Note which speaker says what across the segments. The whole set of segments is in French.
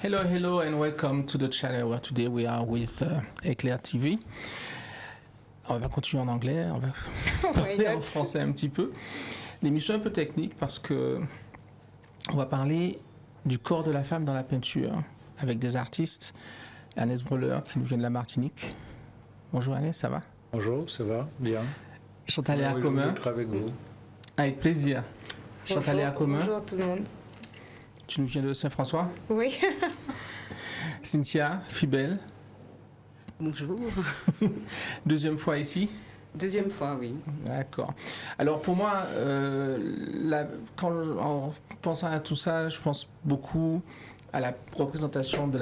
Speaker 1: Hello, and welcome to the channel where today we are with Éclair TV. On va continuer en anglais, on va parler en français un petit peu. L'émission est un peu technique parce que on va parler du corps de la femme dans la peinture avec des artistes. Ernest Broller qui nous vient de la Martinique. Bonjour Ernest, ça va?
Speaker 2: Bonjour, ça va? Bien.
Speaker 1: Chantal Léa Commun.
Speaker 2: D'être avec vous.
Speaker 1: Avec plaisir. Chantal Léa Commun.
Speaker 3: Bonjour tout le monde.
Speaker 1: Tu nous viens de Saint-François?
Speaker 3: Oui.
Speaker 1: Cynthia Fibel.
Speaker 4: Bonjour.
Speaker 1: Deuxième fois ici?
Speaker 4: Deuxième fois, oui.
Speaker 1: D'accord. Alors pour moi, en pensant à tout ça, je pense beaucoup à la représentation de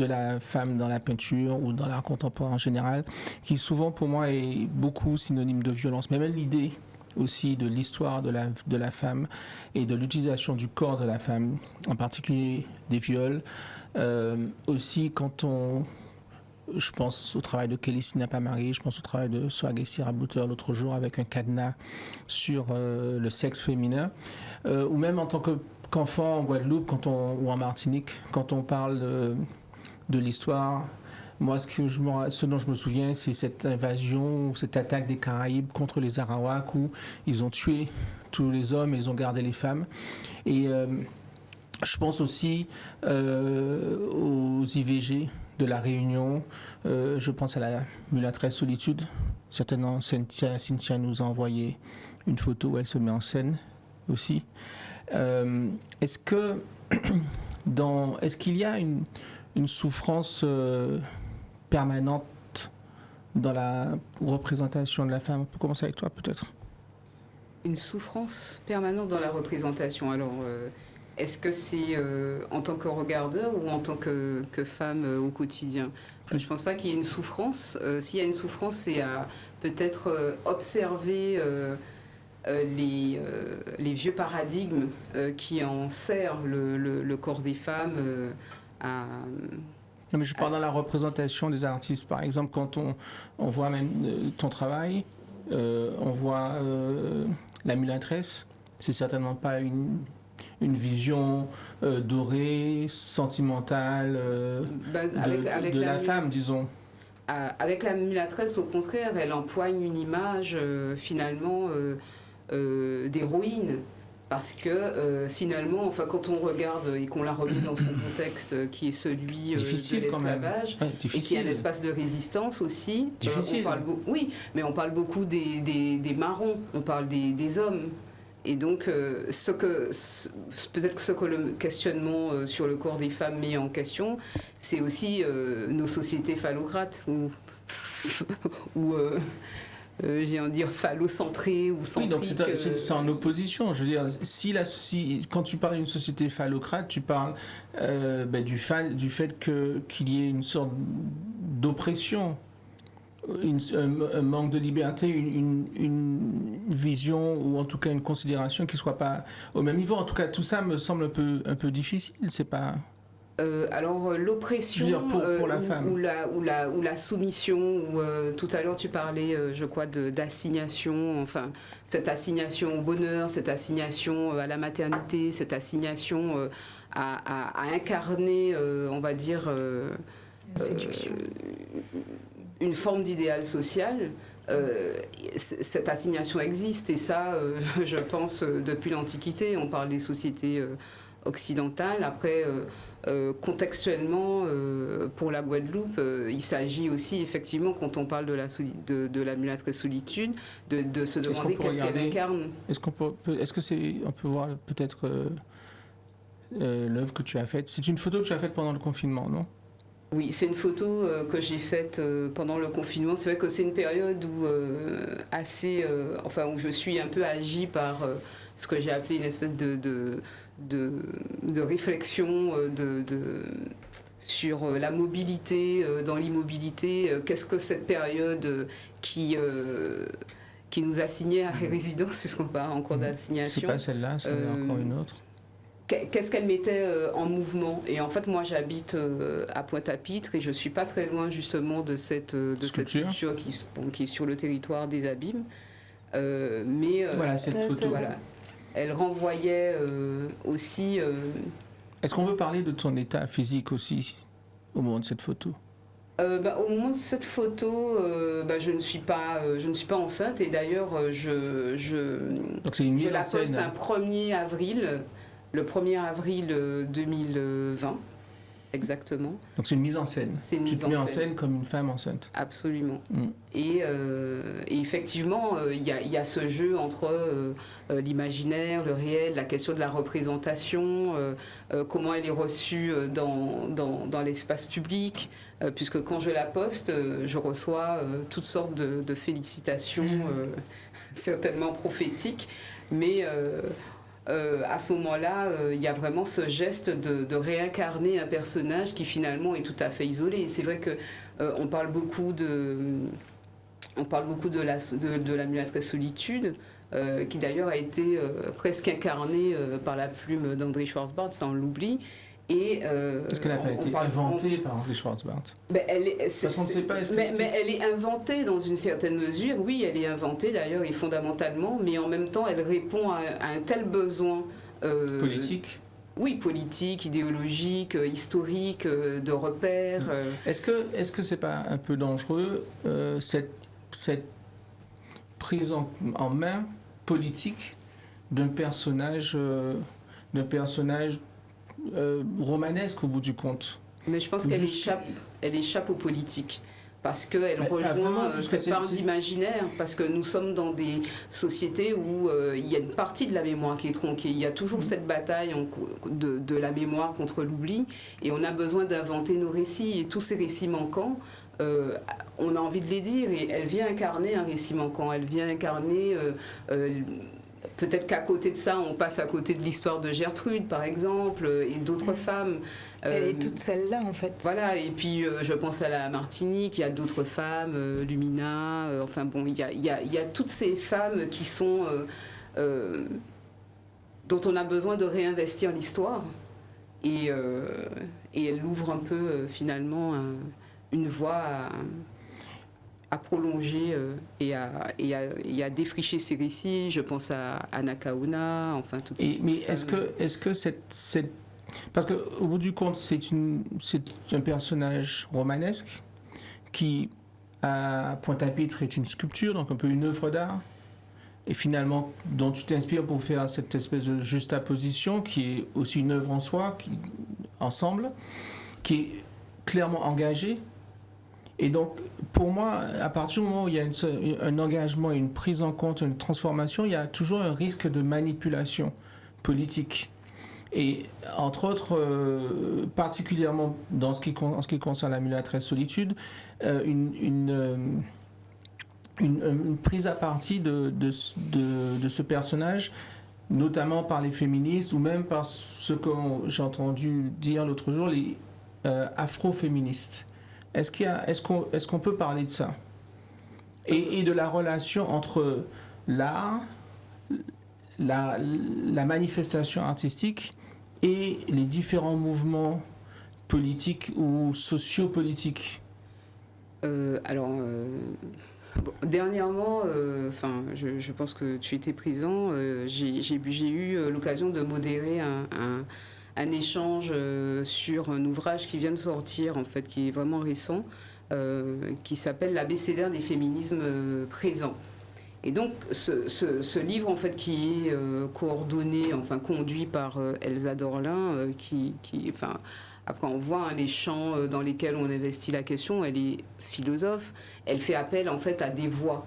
Speaker 1: la femme dans la peinture ou dans l'art contemporain en général, qui souvent pour moi est beaucoup synonyme de violence. Mais même l'idée aussi de l'histoire de la femme et de l'utilisation du corps de la femme, en particulier des viols. Aussi je pense au travail de Kelly Sinapamari, je pense au travail de Swagesi Rabouter l'autre jour avec un cadenas sur le sexe féminin, ou même en tant qu'enfant en Guadeloupe ou en Martinique, quand on parle de l'histoire. Moi, ce dont je me souviens, c'est cette invasion, cette attaque des Caraïbes contre les Arawaks où ils ont tué tous les hommes et ils ont gardé les femmes. Et je pense aussi aux IVG de la Réunion. Je pense à la mulâtresse Solitude. Certainement, Cynthia nous a envoyé une photo où elle se met en scène aussi. Est-ce qu'il y a une souffrance permanente dans la représentation de la femme? On peut commencer avec toi, peut-être.
Speaker 4: Une souffrance permanente dans la représentation. Alors, est-ce que c'est en tant que regardeur ou en tant que femme au quotidien? Je ne pense pas qu'il y ait une souffrance. S'il y a une souffrance, c'est à peut-être observer les vieux paradigmes qui enserrent le corps des femmes à...
Speaker 1: Non, mais je parle dans la représentation des artistes. Par exemple, quand on voit même ton travail, on voit la mulâtresse, c'est certainement pas une vision dorée, sentimentale de la femme, disons.
Speaker 4: Avec la mulâtresse, au contraire, elle empoigne une image finalement d'héroïne. Parce que finalement, enfin, quand on regarde et qu'on la remet dans son contexte qui est celui de l'esclavage, et qui est un espace de résistance aussi, oui, mais on parle beaucoup des marrons, on parle des hommes. Et donc, peut-être que ce que le questionnement sur le corps des femmes met en question, c'est aussi nos sociétés phallocrates, ou j'ai envie de dire phallocentrée ou centrique.
Speaker 1: Oui, donc c'est en opposition. Je veux dire, quand tu parles d'une société phallocrate, tu parles du fait qu'il y ait une sorte d'oppression, un manque de liberté, une vision ou en tout cas une considération qui ne soit pas au même niveau. En tout cas, tout ça me semble un peu difficile. C'est pas...
Speaker 4: alors l'oppression
Speaker 1: pour la femme.
Speaker 4: ou la soumission, tout à l'heure tu parlais je crois d'assignation, enfin cette assignation au bonheur, cette assignation à la maternité, cette assignation à incarner on va dire une forme d'idéal social. Cette assignation existe et ça je pense depuis l'Antiquité. On parle des sociétés occidentales. Après contextuellement, pour la Guadeloupe, il s'agit aussi effectivement, quand on parle de la mulâtresse Solitude, de se demander qu'est-ce qu'elle incarne.
Speaker 1: On peut voir peut-être l'œuvre que tu as faite. C'est une photo que tu as faite pendant le confinement, non?
Speaker 4: Oui, c'est une photo que j'ai faite pendant le confinement. C'est vrai que c'est une période où où je suis un peu agie par ce que j'ai appelé une espèce de réflexion sur la mobilité dans l'immobilité. Qu'est-ce que cette période qui nous assignait à résidence, puisqu'on parle encore d'assignation.
Speaker 1: C'est pas celle-là, c'est encore une autre.
Speaker 4: Qu'est-ce qu'elle mettait en mouvement? Et en fait, moi, j'habite à Pointe-à-Pitre et je suis pas très loin justement de cette sculpture qui est sur le territoire des Abîmes.
Speaker 1: Voilà cette photo.
Speaker 4: Voilà. Elle renvoyait aussi
Speaker 1: Est-ce qu'on peut parler de ton état physique aussi au moment de cette photo?
Speaker 4: Au moment de cette photo, je ne suis pas enceinte et d'ailleurs
Speaker 1: Donc c'est une
Speaker 4: je
Speaker 1: mise
Speaker 4: la
Speaker 1: en
Speaker 4: poste
Speaker 1: scène.
Speaker 4: un 1er avril, le 1er avril 2020 exactement.
Speaker 1: Donc c'est une mise en scène.
Speaker 4: C'est une
Speaker 1: Tu
Speaker 4: mise
Speaker 1: te
Speaker 4: en
Speaker 1: mets en
Speaker 4: scène.
Speaker 1: scène comme une femme enceinte.
Speaker 4: Absolument.
Speaker 1: Mm.
Speaker 4: Et effectivement, il y a ce jeu entre l'imaginaire, le réel, la question de la représentation, comment elle est reçue dans l'espace public, puisque quand je la poste, je reçois toutes sortes de félicitations, certainement prophétiques, mais à ce moment-là, il y a vraiment ce geste de réincarner un personnage qui finalement est tout à fait isolé. Et c'est vrai que on parle beaucoup de la mulâtresse solitude, qui d'ailleurs a été presque incarnée par la plume d'André Schwarzbart, ça on l'oublie.
Speaker 1: Est-ce qu'elle n'a pas été inventée par André Schwarzbart?
Speaker 4: Parce
Speaker 1: qu'on ne sait pas.
Speaker 4: Mais elle est inventée dans une certaine mesure, oui, elle est inventée d'ailleurs et fondamentalement, mais en même temps elle répond à un tel besoin
Speaker 1: Politique.
Speaker 4: Oui, politique, idéologique, historique, de repères.
Speaker 1: Est-ce que c'est pas un peu dangereux cette prise en main politique d'un personnage romanesque au bout du compte?
Speaker 4: Mais je pense qu'elle échappe aux politiques. Parce qu'elle rejoint cette part d'imaginaire, parce que nous sommes dans des sociétés où il y a une partie de la mémoire qui est tronquée. Il y a toujours cette bataille de la mémoire contre l'oubli, et on a besoin d'inventer nos récits. Et tous ces récits manquants, on a envie de les dire, et elle vient incarner un récit manquant. Elle vient incarner... peut-être qu'à côté de ça, on passe à côté de l'histoire de Gertrude, par exemple, et d'autres femmes.
Speaker 2: Elle est toute celle-là, en fait.
Speaker 4: Voilà, et puis je pense à la Martinique, il y a d'autres femmes, Lumina, enfin bon, il y a toutes ces femmes qui sont... dont on a besoin de réinvestir l'histoire. Et elle ouvre un peu, finalement, une voie à prolonger et à défricher ses récits. Je pense à Anna Kauna, enfin toutes ces
Speaker 1: Mais
Speaker 4: femmes.
Speaker 1: est-ce que cette parce qu'au bout du compte, c'est un personnage romanesque qui, à Pointe-à-Pitre, est une sculpture, donc un peu une œuvre d'art, et finalement dont tu t'inspires pour faire cette espèce de juxtaposition qui est aussi une œuvre en soi, ensemble, qui est clairement engagée. Et donc, pour moi, à partir du moment où il y a un engagement, une prise en compte, une transformation, il y a toujours un risque de manipulation politique. Et entre autres, particulièrement en ce qui concerne la mulâtresse solitude, une prise à partie de ce personnage, notamment par les féministes ou même par ce que j'ai entendu dire l'autre jour, les afroféministes. Est-ce qu'on peut parler de ça et de la relation entre l'art, la manifestation artistique et les différents mouvements politiques ou sociopolitiques?
Speaker 4: Dernièrement, je pense que tu étais présent, j'ai eu l'occasion de modérer un échange sur un ouvrage qui vient de sortir, en fait, qui est vraiment récent, qui s'appelle l'abécédaire des féminismes présents. Et donc, ce livre, en fait, qui est coordonné, enfin, conduit par Elsa Dorlin, après, on voit les champs dans lesquels on investit la question. Elle est philosophe. Elle fait appel, en fait, à des voix,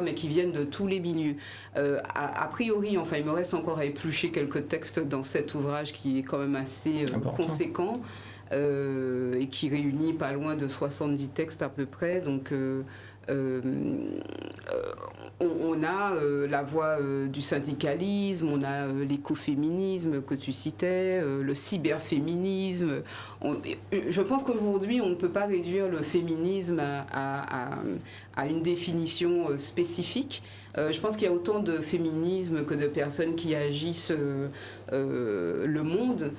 Speaker 4: mais qui viennent de tous les milieux. A priori, enfin, il me reste encore à éplucher quelques textes dans cet ouvrage qui est quand même assez conséquent et qui réunit pas loin de 70 textes à peu près. Donc, on a la voie du syndicalisme, on a l'écoféminisme que tu citais, le cyberféminisme. Je pense qu'aujourd'hui, on ne peut pas réduire le féminisme à une définition spécifique. Je pense qu'il y a autant de féminisme que de personnes qui agissent le monde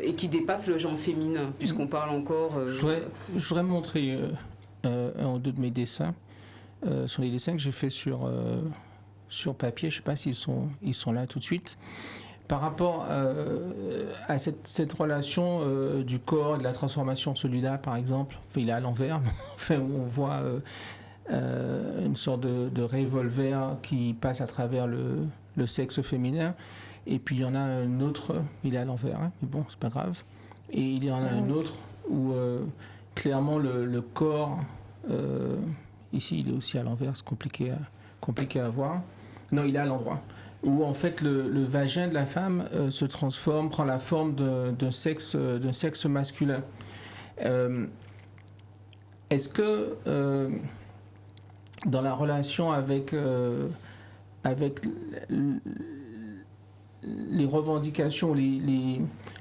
Speaker 4: et qui dépassent le genre féminin, puisqu'on parle encore...
Speaker 1: Je voudrais montrer un ou deux de mes dessins. Sont les dessins que j'ai faits sur papier. Je ne sais pas s'ils sont là tout de suite. par rapport à cette relation du corps et de la transformation, celui-là par exemple, enfin, il est à l'envers, enfin, on voit une sorte de revolver qui passe à travers le sexe féminin, et puis il y en a un autre, il est à l'envers, hein, mais bon, c'est pas grave, et il y en a un autre où clairement le corps, ici il est aussi à l'envers, c'est compliqué à voir, non, il est à l'endroit, où en fait le vagin de la femme se transforme, prend la forme d'un sexe masculin. Est-ce que dans la relation avec les revendications,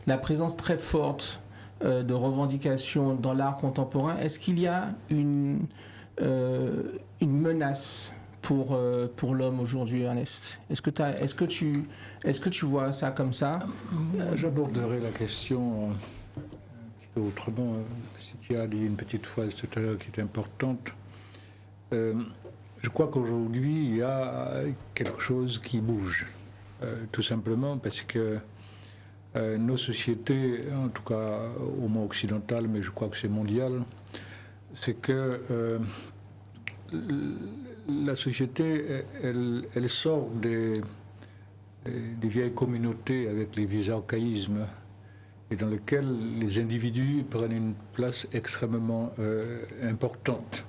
Speaker 1: la présence très forte de revendications dans l'art contemporain, est-ce qu'il y a une menace pour l'homme aujourd'hui, Ernest? Est-ce que tu vois ça comme ça?
Speaker 3: Moi, j'aborderai la question un petit peu autrement. Tu as dit une petite phrase tout à l'heure qui est importante. Je crois qu'aujourd'hui, il y a quelque chose qui bouge. Tout simplement parce que nos sociétés, en tout cas au moins occidentales, mais je crois que c'est mondial, c'est que la société, elle sort des vieilles communautés avec les vieux archaïsmes et dans lesquelles les individus prennent une place extrêmement importante.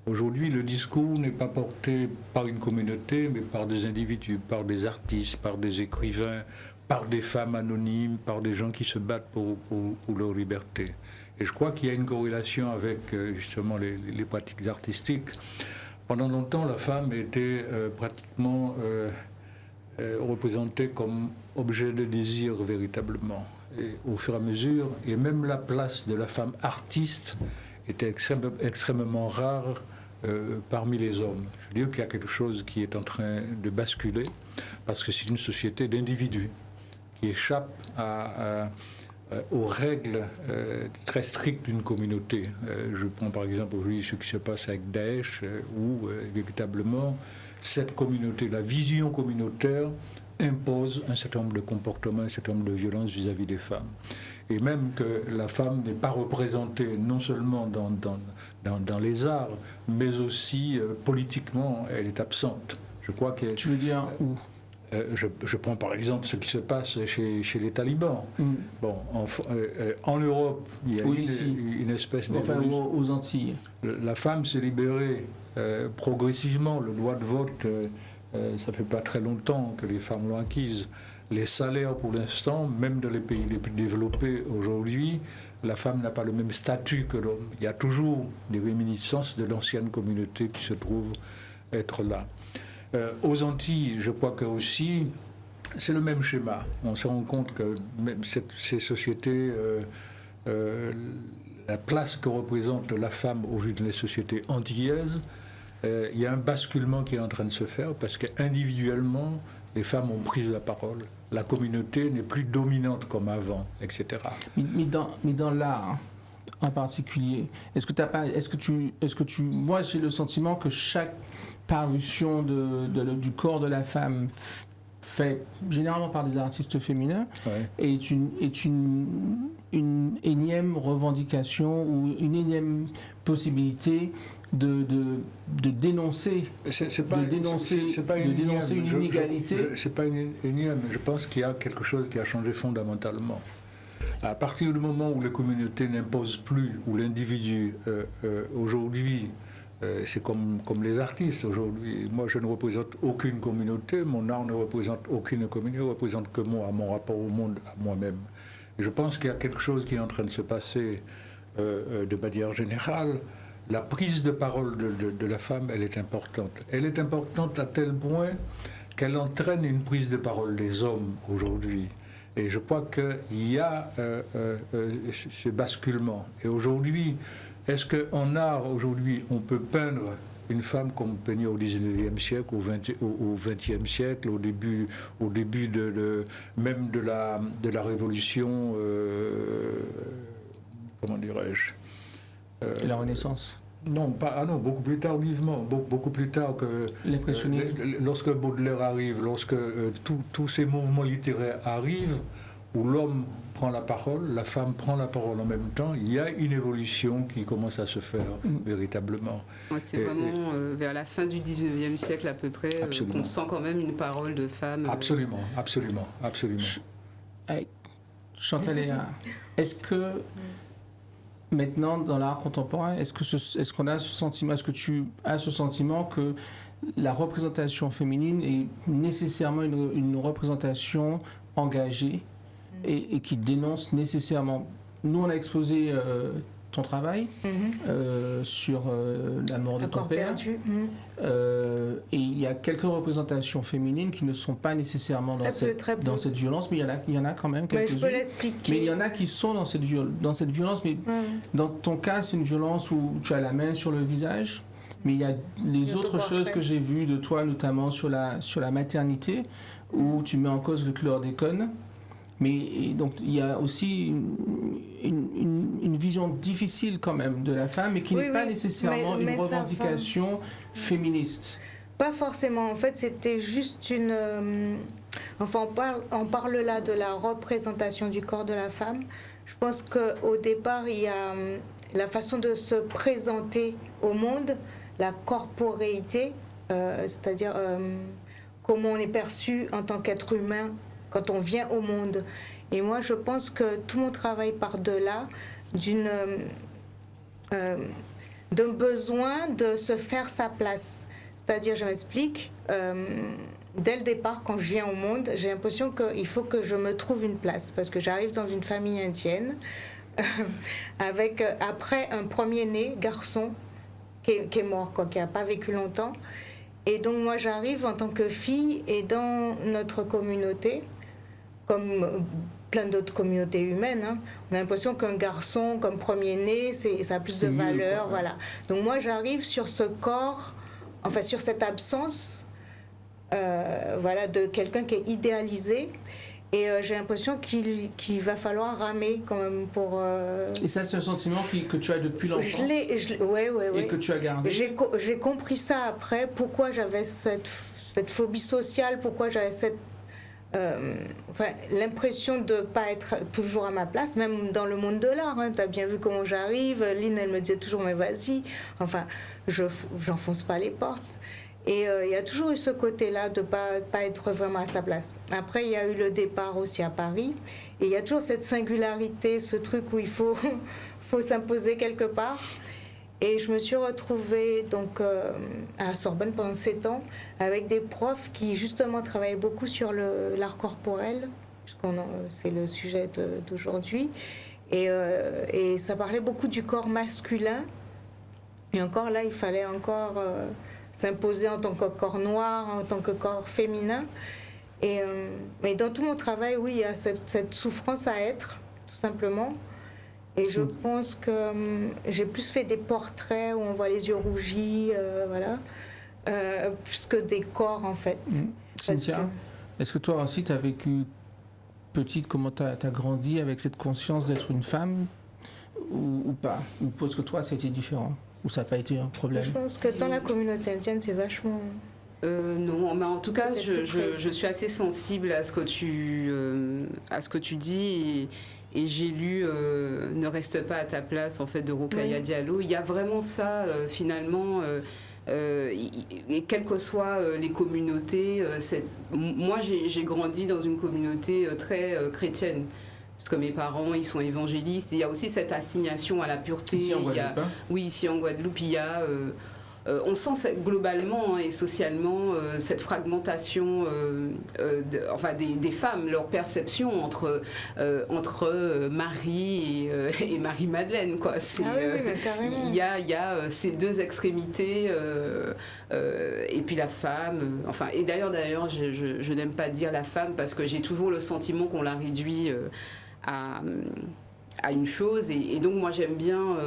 Speaker 3: Aujourd'hui, le discours n'est pas porté par une communauté, mais par des individus, par des artistes, par des écrivains, par des femmes anonymes, par des gens qui se battent pour leur liberté. Et je crois qu'il y a une corrélation avec justement les pratiques artistiques. Pendant longtemps, la femme était pratiquement représentée comme objet de désir véritablement. Et au fur et à mesure, et même la place de la femme artiste était extrêmement rare parmi les hommes. Je veux dire qu'il y a quelque chose qui est en train de basculer, parce que c'est une société d'individus qui échappe aux règles très strictes d'une communauté. Je prends par exemple aujourd'hui ce qui se passe avec Daesh, où véritablement cette communauté, la vision communautaire, impose un certain nombre de comportements, un certain nombre de violences vis-à-vis des femmes. Et même que la femme n'est pas représentée non seulement dans les arts, mais aussi politiquement, elle est absente. Je crois que...
Speaker 1: Tu veux dire où?
Speaker 3: Je prends par exemple ce qui se passe chez les talibans. Bon, en Europe, il y a une espèce d'évolution.
Speaker 1: Enfin, aux Antilles.
Speaker 3: La femme s'est libérée progressivement. Le droit de vote, ça fait pas très longtemps que les femmes l'ont acquise. Les salaires, pour l'instant, même dans les pays les plus développés aujourd'hui, la femme n'a pas le même statut que l'homme. Il y a toujours des réminiscences de l'ancienne communauté qui se trouve être là. Aux Antilles, je crois que aussi, c'est le même schéma. On se rend compte que même ces sociétés, la place que représente la femme au vu des sociétés antillaises, il y a un basculement qui est en train de se faire parce qu'individuellement, les femmes ont pris la parole. La communauté n'est plus dominante comme avant, etc.
Speaker 1: Mais dans l'art en particulier, moi j'ai le sentiment que chaque parution du corps de la femme fait généralement par des artistes féminins est une énième revendication ou une énième possibilité de dénoncer une inégalité.
Speaker 3: C'est pas une énième, je pense qu'il y a quelque chose qui a changé fondamentalement. À partir du moment où les communautés n'imposent plus, où l'individu aujourd'hui, c'est comme les artistes aujourd'hui. Moi, je ne représente aucune communauté, mon art ne représente aucune communauté, ne représente que moi, mon rapport au monde, à moi-même. Et je pense qu'il y a quelque chose qui est en train de se passer de manière générale. La prise de parole de la femme, elle est importante. Elle est importante à tel point qu'elle entraîne une prise de parole des hommes aujourd'hui. Et je crois qu'il y a ce basculement. Et aujourd'hui, est-ce qu'en art, aujourd'hui, on peut peindre une femme comme on peignait au 19e siècle, au 20e siècle, au début même de la Révolution, comment dirais-je
Speaker 1: Et la Renaissance.
Speaker 3: Non, beaucoup plus tardivement, beaucoup plus tard que lorsque Baudelaire arrive, lorsque tous ces mouvements littéraires arrivent, où l'homme prend la parole, la femme prend la parole en même temps, il y a une évolution qui commence à se faire véritablement.
Speaker 4: Ouais, c'est vraiment vers la fin du 19e siècle à peu près qu'on sent quand même une parole de femme.
Speaker 3: Absolument.
Speaker 1: Chantal Léa, est-ce que maintenant, dans l'art contemporain, est-ce qu'on a ce sentiment, est-ce que tu as ce sentiment que la représentation féminine est nécessairement une représentation engagée et qui dénonce nécessairement? Nous, on a exposé ton travail sur la mort de ton père. Et il y a quelques représentations féminines qui ne sont pas nécessairement dans cette violence, mais il y en a quand même quelques-unes.
Speaker 2: Je peux l'expliquer.
Speaker 1: Mais il y en a qui sont dans cette violence, mais dans ton cas, c'est une violence où tu as la main sur le visage. Mais il y a les autres choses que j'ai vues de toi, notamment sur la maternité, où tu mets en cause le chlordécone. Mais donc il y a aussi une vision difficile quand même de la femme, mais qui n'est pas nécessairement une revendication féministe.
Speaker 2: Pas forcément. En fait, c'était juste une... Enfin, on parle là de la représentation du corps de la femme. Je pense qu'au départ, il y a la façon de se présenter au monde, la corporéité, c'est-à-dire comment on est perçu en tant qu'être humain quand on vient au monde. Et moi, je pense que tout mon travail part de là, d'un besoin de se faire sa place. C'est-à-dire, je m'explique, dès le départ, quand je viens au monde, j'ai l'impression qu'il faut que je me trouve une place, parce que j'arrive dans une famille indienne, avec, après un premier-né, garçon, qui est mort, qui n'a pas vécu longtemps. Et donc, moi, j'arrive en tant que fille, et dans notre communauté, comme plein d'autres communautés humaines, hein, on a l'impression qu'un garçon, comme premier-né, ça a plus de valeur, voilà. Donc, moi, j'arrive sur ce corps, enfin, sur cette absence, voilà, de quelqu'un qui est idéalisé. Et j'ai l'impression qu'il va falloir ramer quand même pour...
Speaker 1: Et ça, c'est un sentiment que tu as depuis l'enfance.
Speaker 2: Ouais.
Speaker 1: Et que tu as gardé.
Speaker 2: J'ai compris ça après, pourquoi j'avais cette phobie sociale, pourquoi j'avais l'impression de ne pas être toujours à ma place, même dans le monde de l'art. Hein. Tu as bien vu comment j'arrive. Lynn, elle me disait toujours, mais vas-y. Enfin, j'enfonce pas les portes. Et il y a toujours eu ce côté-là de ne pas être vraiment à sa place. Après, il y a eu le départ aussi à Paris. Et il y a toujours cette singularité, ce truc où il faut s'imposer quelque part. Et je me suis retrouvée donc, à la Sorbonne pendant 7 ans avec des profs qui justement travaillaient beaucoup sur l'art corporel, c'est le sujet d'aujourd'hui. Et ça parlait beaucoup du corps masculin. Et encore là, il fallait encore... s'imposer en tant que corps noir, en tant que corps féminin. Mais dans tout mon travail, oui, il y a cette souffrance à être, tout simplement. Et je pense que j'ai plus fait des portraits où on voit les yeux rougis, voilà, plus que des corps, en fait.
Speaker 1: Cynthia, est-ce que toi aussi, tu as vécu petite, comment tu as grandi avec cette conscience d'être une femme ou pas? Ou est-ce que toi, ça a été différent? Ou ça n'a pas été un problème?
Speaker 2: Je pense que dans la communauté indienne, c'est vachement...
Speaker 4: non, mais en tout cas, je suis assez sensible à ce que tu dis et j'ai lu Ne reste pas à ta place, en fait, de Rokhaya Diallo. Il y a vraiment ça, finalement, et quelles que soient les communautés. Moi, j'ai grandi dans une communauté très chrétienne. Parce que mes parents, ils sont évangélistes. Il y a aussi cette assignation à la pureté.
Speaker 1: Ici en Guadeloupe,
Speaker 4: oui, ici en Guadeloupe, il y a... on sent globalement et socialement cette fragmentation des femmes, leur perception entre Marie et Marie-Madeleine. Quoi. Il y a ces deux extrémités et puis la femme. Et d'ailleurs, je n'aime pas dire la femme parce que j'ai toujours le sentiment qu'on la réduit à une chose et donc moi j'aime bien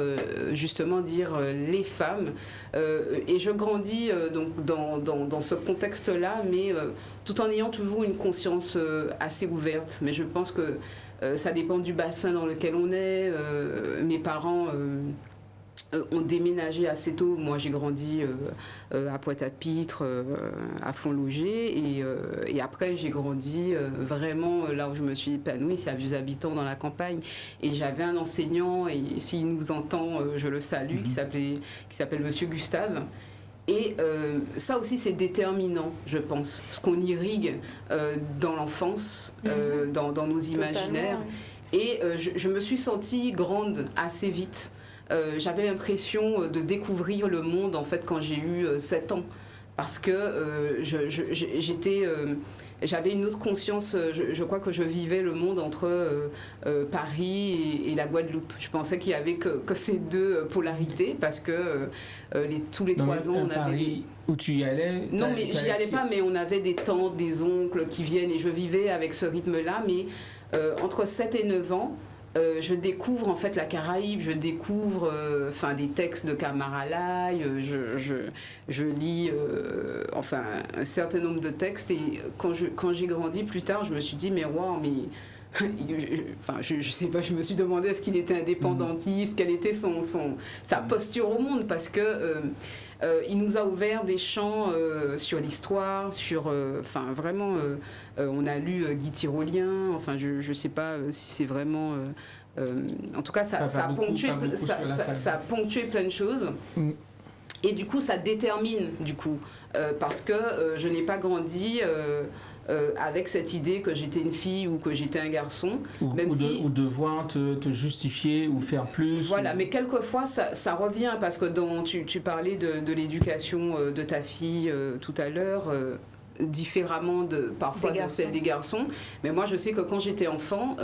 Speaker 4: justement dire les femmes et je grandis donc dans ce contexte-là mais tout en ayant toujours une conscience assez ouverte, mais je pense que ça dépend du bassin dans lequel on est. Mes parents ont déménagé assez tôt. Moi, j'ai grandi à Pointe-à-Pitre, à Fontlogé, et après, j'ai grandi vraiment là où je me suis épanouie, c'est à Vieux-Habitants, dans la campagne. Et j'avais un enseignant, et s'il nous entend, je le salue, qui s'appelle Monsieur Gustave. Et ça aussi, c'est déterminant, je pense, ce qu'on irrigue dans l'enfance, dans nos imaginaires. Et je me suis sentie grande assez vite. J'avais l'impression de découvrir le monde en fait quand j'ai eu 7 ans, parce que j'avais une autre conscience. Je crois que je vivais le monde entre Paris et la Guadeloupe. Je pensais qu'il y avait que ces deux polarités, parce que tous les 3 ans on avait
Speaker 1: Paris où tu y allais.
Speaker 4: Non, mais j'y allais pas, mais on avait des tantes, des oncles qui viennent, et je vivais avec ce rythme-là. Mais entre 7 et 9 ans, je découvre en fait la Caraïbe, je découvre des textes de Kamara Lai, je lis un certain nombre de textes, et quand j'ai grandi plus tard, je me suis dit mais waouh, mais je sais pas, je me suis demandé est-ce qu'il était indépendantiste, quelle était sa posture au monde, parce que il nous a ouvert des champs sur l'histoire, sur vraiment on a lu Guy Tyrolien, je sais pas si c'est vraiment en tout cas ça a ponctué plein de choses. Et du coup ça détermine parce que je n'ai pas grandi avec cette idée que j'étais une fille ou que j'étais un garçon.
Speaker 1: Ou devoir te justifier ou faire plus.
Speaker 4: Voilà, mais quelquefois ça revient, parce que tu parlais de l'éducation de ta fille tout à l'heure, différemment parfois de celle des garçons. Mais moi je sais que quand j'étais enfant,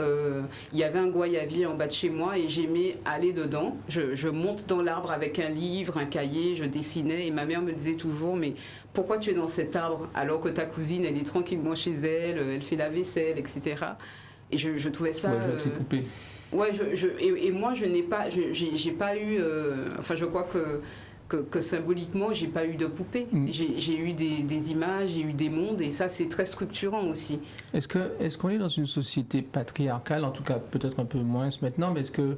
Speaker 4: il y avait un goyavier en bas de chez moi et j'aimais aller dedans. Je monte dans l'arbre avec un livre, un cahier, je dessinais, et ma mère me disait toujours mais pourquoi tu es dans cet arbre alors que ta cousine elle est tranquillement chez elle, elle fait la vaisselle, etc. Et je trouvais ça...
Speaker 1: Ouais, avec ses poupées.
Speaker 4: Ouais, et moi je n'ai pas... J'ai pas eu... je crois que symboliquement, j'ai pas eu de poupée. J'ai eu des images, j'ai eu des mondes, et ça, c'est très structurant aussi.
Speaker 1: Est-ce qu'on est dans une société patriarcale, en tout cas peut-être un peu moins maintenant, mais est-ce que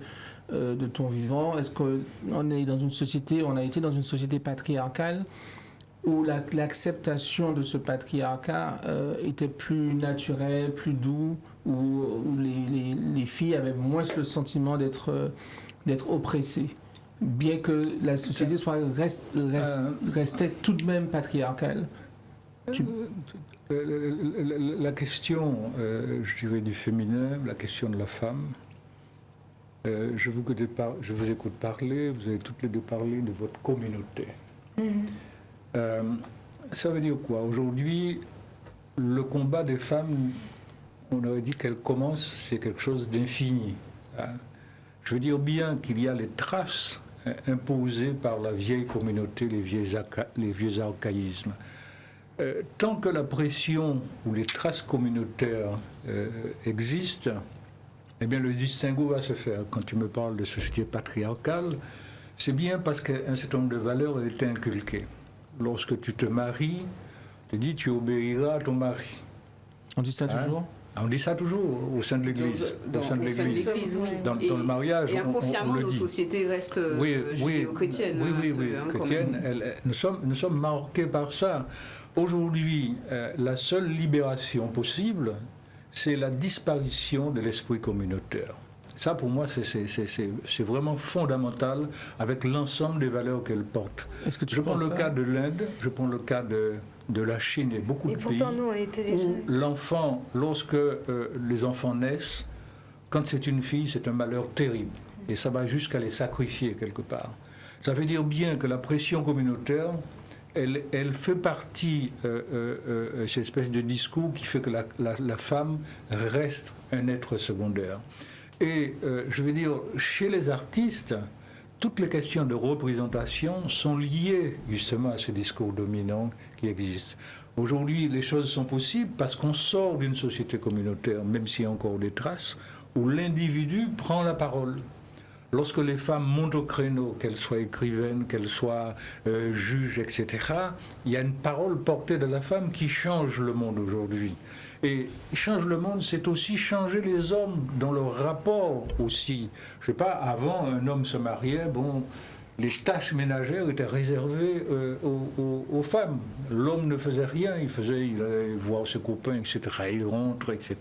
Speaker 1: de ton vivant, est-ce qu'on est dans une société, on a été dans une société patriarcale où l'acceptation de ce patriarcat était plus naturelle, plus doux, où les filles avaient moins le sentiment d'être oppressées, bien que la société restait tout de même patriarcale?
Speaker 3: La question, je dirais, du féminin, la question de la femme, je vous écoute parler, vous avez toutes les deux parlé de votre communauté. Ça veut dire quoi? Aujourd'hui, le combat des femmes, on aurait dit qu'elle commence, c'est quelque chose d'infini. Je veux dire bien qu'il y a les traces imposées par la vieille communauté, les vieux archaïsmes. Tant que la pression ou les traces communautaires existent, eh bien le distinguo va se faire. Quand tu me parles de société patriarcale, c'est bien parce qu'un certain nombre de valeurs ont été inculquées. Lorsque tu te maries, tu dis tu obéiras à ton mari.
Speaker 1: On dit ça toujours?
Speaker 3: On dit ça toujours au sein de l'Église.
Speaker 4: Au sein de l'Église, oui.
Speaker 3: Dans le mariage,
Speaker 4: et inconsciemment,
Speaker 3: on le
Speaker 4: nos
Speaker 3: dit.
Speaker 4: sociétés restent judéo-chrétiennes.
Speaker 3: Oui, chrétiennes. Nous sommes marqués par ça. Aujourd'hui, la seule libération possible, c'est la disparition de l'esprit communautaire. Ça, pour moi, c'est vraiment fondamental avec l'ensemble des valeurs qu'elle porte. Je prends le cas de l'Inde, je prends le cas de la Chine et beaucoup de pays
Speaker 2: nous, on était déjà...
Speaker 3: où l'enfant, lorsque les enfants naissent, quand c'est une fille, c'est un malheur terrible. Et ça va jusqu'à les sacrifier quelque part. Ça veut dire bien que la pression communautaire, elle fait partie, cette espèce de discours qui fait que la femme reste un être secondaire. Et je veux dire, chez les artistes, toutes les questions de représentation sont liées justement à ce discours dominant qui existe. Aujourd'hui, les choses sont possibles parce qu'on sort d'une société communautaire, même s'il y a encore des traces, où l'individu prend la parole. Lorsque les femmes montent au créneau, qu'elles soient écrivaines, qu'elles soient juges, etc., il y a une parole portée de la femme qui change le monde aujourd'hui. Et change le monde, c'est aussi changer les hommes dans leur rapport aussi. Je sais pas, avant, un homme se mariait, bon, les tâches ménagères étaient réservées aux femmes. L'homme ne faisait rien, il allait voir ses copains, etc. Il rentre, etc.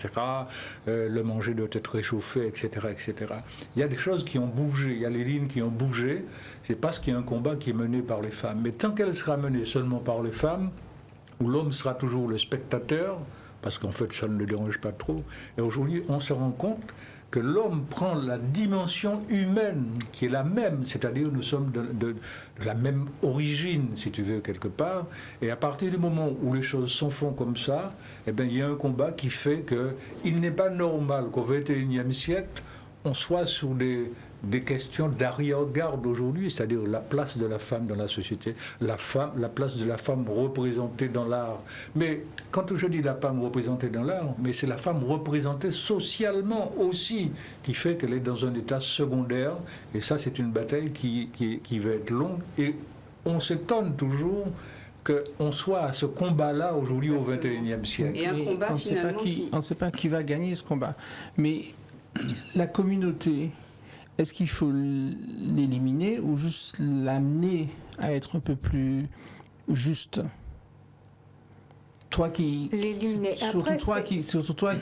Speaker 3: Le manger doit être réchauffé, etc., etc. Il y a des choses qui ont bougé, il y a les lignes qui ont bougé, c'est parce qu'il y a un combat qui est mené par les femmes. Mais tant qu'elle sera menée seulement par les femmes, où l'homme sera toujours le spectateur, parce qu'en fait ça ne le dérange pas trop, et aujourd'hui on se rend compte que l'homme prend la dimension humaine qui est la même, c'est-à-dire nous sommes de la même origine, si tu veux, quelque part, et à partir du moment où les choses s'en font comme ça, eh bien, il y a un combat qui fait qu'il n'est pas normal qu'au XXIe siècle, on soit sur des questions d'arrière-garde aujourd'hui, c'est-à-dire la place de la femme dans la société, la place de la femme représentée dans l'art. Mais quand je dis la femme représentée dans l'art, mais c'est la femme représentée socialement aussi, qui fait qu'elle est dans un état secondaire, et ça c'est une bataille qui va être longue, et on s'étonne toujours qu'on soit à ce combat-là aujourd'hui au XXIe siècle.
Speaker 4: Et un combat finalement
Speaker 1: on ne sait pas qui va gagner ce combat. Mais la communauté, est-ce qu'il faut l'éliminer ou juste l'amener à être un peu plus juste? Toi qui...
Speaker 2: L'éliminer.
Speaker 1: Surtout toi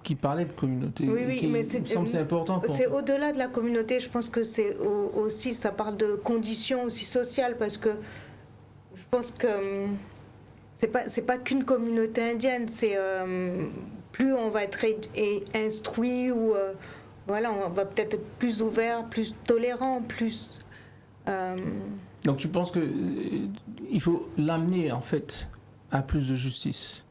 Speaker 1: qui parlait de communauté.
Speaker 2: Oui, mais
Speaker 1: c'est important.
Speaker 2: C'est au-delà de la communauté. Je pense que c'est aussi, ça parle de conditions aussi sociales, parce que je pense que c'est pas qu'une communauté indienne. C'est plus on va être instruit ou voilà, on va peut-être être plus ouvert, plus tolérant, plus.
Speaker 1: Donc tu penses que il faut l'amener en fait à plus de justice.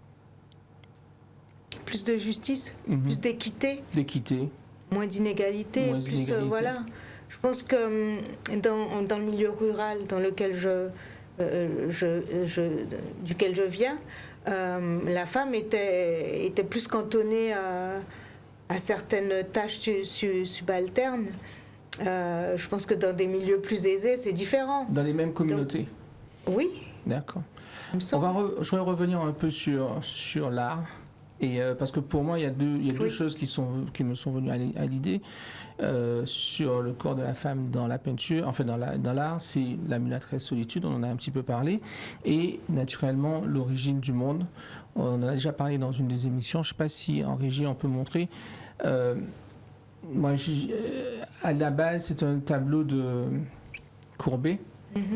Speaker 2: Plus de justice, plus d'équité.
Speaker 1: D'équité.
Speaker 2: Moins d'inégalité, plus voilà. Je pense que dans le milieu rural dans lequel duquel je viens, la femme était plus cantonnée à certaines tâches subalternes. Je pense que dans des milieux plus aisés, c'est différent.
Speaker 1: Dans les mêmes communautés.
Speaker 2: Oui.
Speaker 1: D'accord. Je voudrais revenir un peu sur l'art. Et parce que pour moi, il y a deux choses qui me sont venues à l'idée sur le corps de la femme dans la peinture, enfin dans l'art, c'est la mulâtresse solitude, on en a un petit peu parlé, et naturellement l'origine du monde. On en a déjà parlé dans une des émissions. Je ne sais pas si en régie on peut montrer. Moi, à la base, c'est un tableau de Courbet.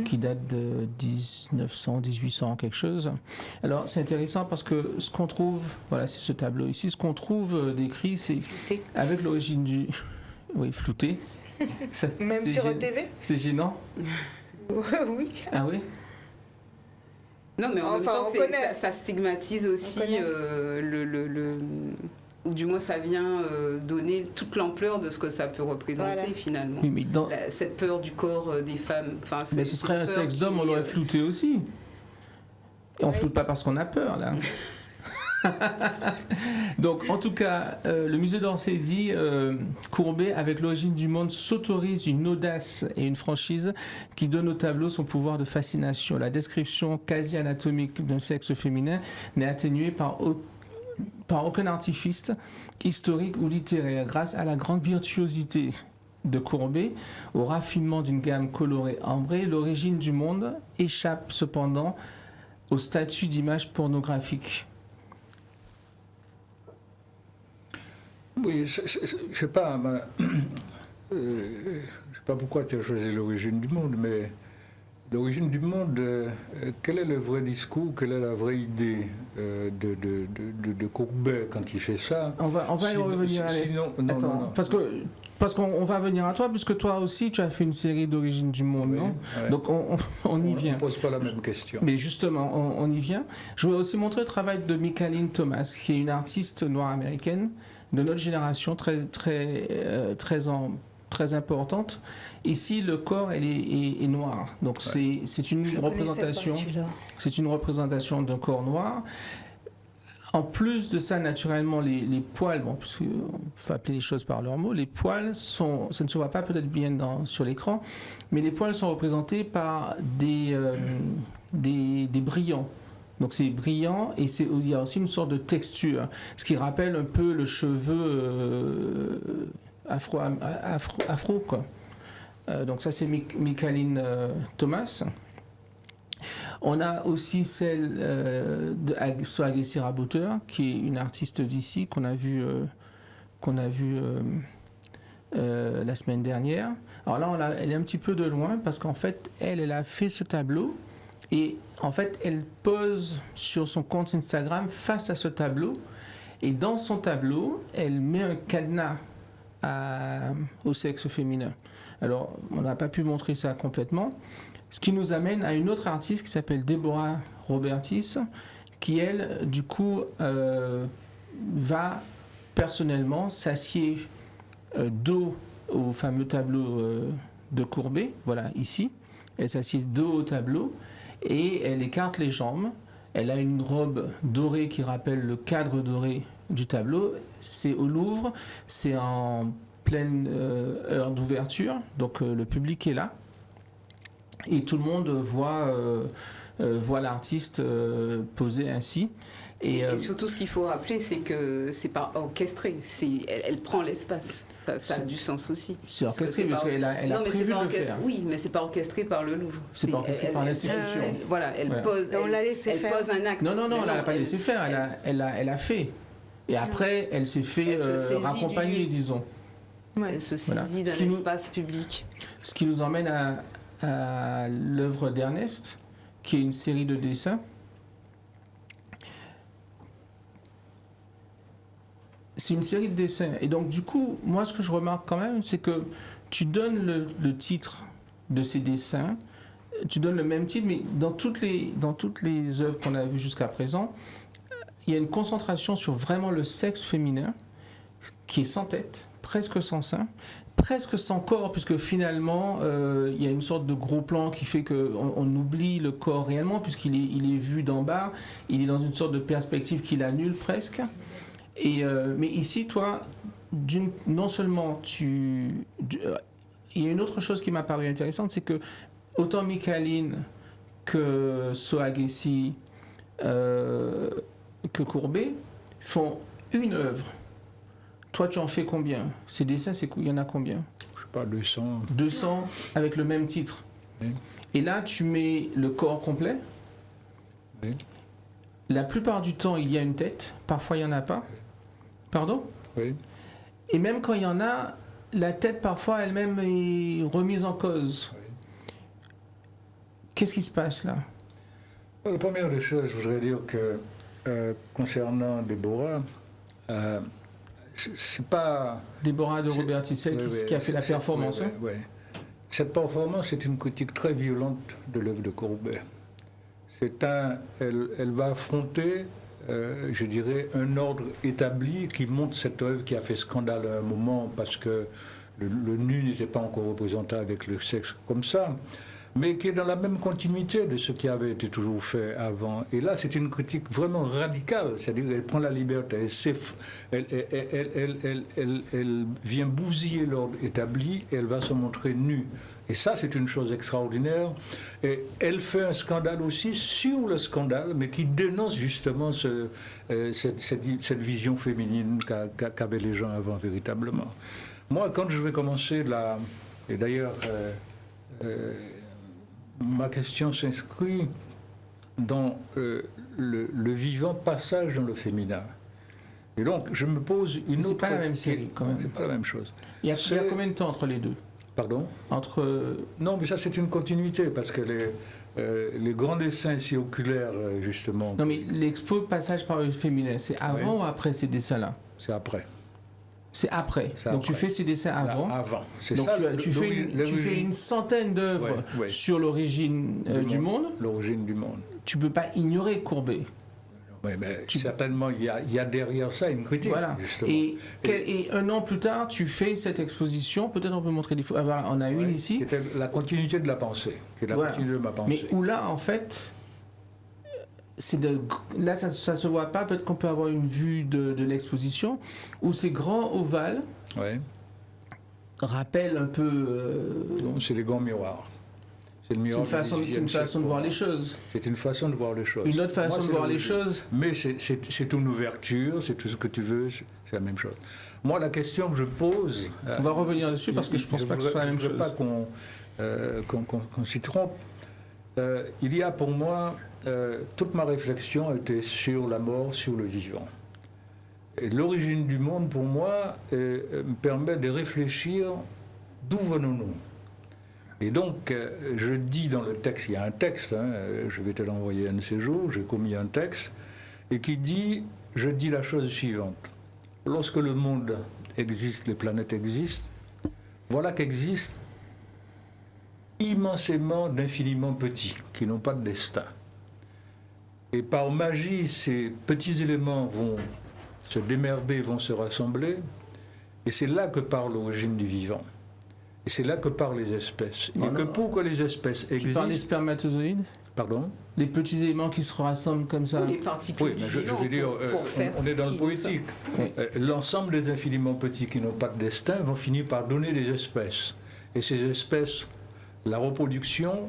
Speaker 1: Qui date de 1900, 1800, quelque chose. Alors, c'est intéressant parce que ce qu'on trouve, voilà, c'est ce tableau ici, ce qu'on trouve décrit, c'est avec l'origine du... Oui, flouté.
Speaker 2: Même sur TV.
Speaker 1: C'est gênant.
Speaker 2: Oui.
Speaker 1: Ah oui.
Speaker 4: Non, mais en même temps, ça stigmatise aussi ou du moins ça vient donner toute l'ampleur de ce que ça peut représenter finalement. Oui, mais cette peur du corps des femmes.
Speaker 1: Mais ce serait un sexe d'homme, on l'aurait flouté aussi. Et on ne floute pas parce qu'on a peur, là. Donc, en tout cas, le musée d'Orsay dit Courbet, avec l'origine du monde, s'autorise une audace et une franchise qui donne au tableau son pouvoir de fascination. La description quasi anatomique d'un sexe féminin n'est atténuée par aucun artifice historique ou littéraire, grâce à la grande virtuosité de Courbet, au raffinement d'une gamme colorée ambrée. L'origine du monde échappe cependant au statut d'image pornographique.
Speaker 3: Oui, je sais pas, je sais pas pourquoi tu as choisi l'origine du monde, mais l'origine du monde, quel est le vrai discours, quelle est la vraie idée de Courbet quand il fait ça?
Speaker 1: On va y revenir. Non. Parce qu'on va venir à toi, puisque toi aussi tu as fait une série d'origine du monde, oui, non? Ouais. Donc on y vient.
Speaker 3: On ne pose pas la même question.
Speaker 1: Mais justement, on y vient. Je voudrais aussi montrer le travail de Michaeline Thomas, qui est une artiste noire américaine de notre génération, très importante. Ici, le corps est noir. Donc c'est une représentation. C'est une représentation d'un corps noir. En plus de ça, naturellement, les poils, bon, parce qu'il faut appeler les choses par leurs mots, les poils ça ne se voit pas peut-être bien sur l'écran, mais les poils sont représentés par des brillants. Donc c'est brillant et il y a aussi une sorte de texture, ce qui rappelle un peu le cheveu afro quoi. Donc ça, c'est Michaeline Thomas. On a aussi celle de Soagessi Raboter, qui est une artiste d'ici qu'on a vue la semaine dernière. Alors là, elle est un petit peu de loin parce qu'en fait, elle a fait ce tableau et en fait, elle pose sur son compte Instagram face à ce tableau et dans son tableau, elle met un cadenas au sexe féminin. Alors, on n'a pas pu montrer ça complètement. Ce qui nous amène à une autre artiste qui s'appelle Deborah Robertis, qui elle, du coup, va personnellement s'assied dos au fameux tableau de Courbet, voilà, ici. Elle s'assied dos au tableau et elle écarte les jambes. Elle a une robe dorée qui rappelle le cadre doré du tableau. C'est au Louvre, c'est en pleine heure d'ouverture, donc le public est là. Et tout le monde voit l'artiste poser ainsi.
Speaker 4: Et surtout, ce qu'il faut rappeler, c'est que c'est pas orchestré. Elle prend l'espace. Ça a du sens aussi.
Speaker 1: C'est orchestré parce qu'elle a prévu de le faire.
Speaker 4: Oui, mais c'est pas orchestré par le Louvre.
Speaker 1: C'est pas orchestré par l'institution.
Speaker 4: Elle pose un acte.
Speaker 1: Non, elle l'a pas laissé faire. Elle a fait. Et après, elle s'est fait raccompagner, disons.
Speaker 4: Elle se saisit d'un espace public.
Speaker 1: Ce qui nous emmène à l'œuvre d'Ernest, qui est une série de dessins. C'est une série de dessins. Et donc, du coup, moi, ce que je remarque quand même, c'est que tu donnes le titre de ces dessins, tu donnes le même titre, mais dans toutes les œuvres qu'on a vues jusqu'à présent, il y a une concentration sur vraiment le sexe féminin, qui est sans tête, presque sans sein, presque sans corps, puisque finalement, il y a une sorte de gros plan qui fait qu'on oublie le corps réellement, puisqu'il est vu d'en bas, il est dans une sorte de perspective qui l'annule presque. Mais ici, toi, non seulement il y a une autre chose qui m'a paru intéressante, c'est que autant Michaeline que Soagessi, que Courbet font une œuvre. Toi, tu en fais combien? Ces dessins, il y en a combien?
Speaker 3: Je sais pas, 200.
Speaker 1: 200 avec le même titre.
Speaker 3: Oui.
Speaker 1: Et là, tu mets le corps complet.
Speaker 3: Oui.
Speaker 1: La plupart du temps, il y a une tête. Parfois, il n'y en a pas. Pardon?
Speaker 3: Oui.
Speaker 1: Et même quand il y en a, la tête, parfois, elle-même est remise en cause.
Speaker 3: Oui.
Speaker 1: Qu'est-ce qui se passe là?
Speaker 3: La première des choses, je voudrais dire que concernant Déborah, c'est pas...
Speaker 1: Déborah de Robertis, celle qui a fait la performance.
Speaker 3: Oui. Cette performance est une critique très violente de l'œuvre de Courbet. Elle va affronter, je dirais, un ordre établi qui montre cette œuvre qui a fait scandale à un moment parce que le nu n'était pas encore représenté avec le sexe comme ça, mais qui est dans la même continuité de ce qui avait été toujours fait avant. Et là, c'est une critique vraiment radicale, c'est-à-dire qu'elle prend la liberté, elle vient bousiller l'ordre établi et elle va se montrer nue. Et ça, c'est une chose extraordinaire. Et elle fait un scandale aussi sur le scandale, mais qui dénonce justement cette vision féminine qu'avaient les gens avant véritablement. Moi, quand je vais commencer là, et d'ailleurs, ma question s'inscrit dans le vivant passage dans le féminin. Et donc, je me pose une autre...
Speaker 1: C'est pas la même série, quand même.
Speaker 3: C'est pas la même chose.
Speaker 1: Il y a combien de temps entre les deux?
Speaker 3: Pardon?
Speaker 1: Entre...
Speaker 3: Non, mais ça, c'est une continuité, parce que les grands dessins ici oculaires, justement...
Speaker 1: Non, mais l'expo Passage par le féminin, c'est avant ou après ces dessins-là?
Speaker 3: C'est après.
Speaker 1: C'est après. Donc tu fais ces dessins avant.
Speaker 3: Avant. C'est
Speaker 1: donc
Speaker 3: ça.
Speaker 1: Tu fais une centaine d'œuvres sur l'origine du monde.
Speaker 3: L'origine du monde.
Speaker 1: Tu peux pas ignorer Courbet.
Speaker 3: Oui, mais certainement, il y a derrière ça une critique.
Speaker 1: Voilà.
Speaker 3: Justement.
Speaker 1: Et un an plus tard, tu fais cette exposition. Peut-être on peut montrer des photos. Ah, voilà, on a une ici.
Speaker 3: Qui était la continuité de la pensée. Qui est la continuité de ma pensée.
Speaker 1: Mais où là, en fait... Là, ça ne se voit pas. Peut-être qu'on peut avoir une vue de l'exposition où ces grands ovales rappellent un peu.
Speaker 3: C'est les grands miroirs. C'est le miroir
Speaker 1: C'est une façon de voir les choses.
Speaker 3: C'est une façon de voir les choses.
Speaker 1: Une autre façon de voir les choses.
Speaker 3: Mais c'est une ouverture, c'est tout ce que tu veux, c'est la même chose. Moi, la question que je pose...
Speaker 1: On va revenir dessus parce que je ne pense pas que ce soit la même chose.
Speaker 3: Je ne veux pas qu'on s'y trompe. Il y a pour moi... toute ma réflexion était sur la mort, sur le vivant. Et l'origine du monde, pour moi, me permet de réfléchir d'où venons-nous. Et donc, je dis dans le texte, il y a un texte, hein, je vais te l'envoyer un de ces jours, j'ai commis un texte, et qui dit, je dis la chose suivante. Lorsque le monde existe, les planètes existent, voilà qu'existent immensément d'infiniment petits, qui n'ont pas de destin. Et par magie, ces petits éléments vont se démerder, vont se rassembler, et c'est là que part l'origine du vivant. Et c'est là que partent les espèces. Et que pour que les espèces existent... Tu
Speaker 1: parles des spermatozoïdes ?
Speaker 3: Pardon ?
Speaker 1: Les petits éléments qui se rassemblent comme ça.
Speaker 4: Les particules.
Speaker 3: Oui, mais je veux dire, on est dans le poétique. Oui. L'ensemble des infiniment petits qui n'ont pas de destin vont finir par donner des espèces. Et ces espèces, la reproduction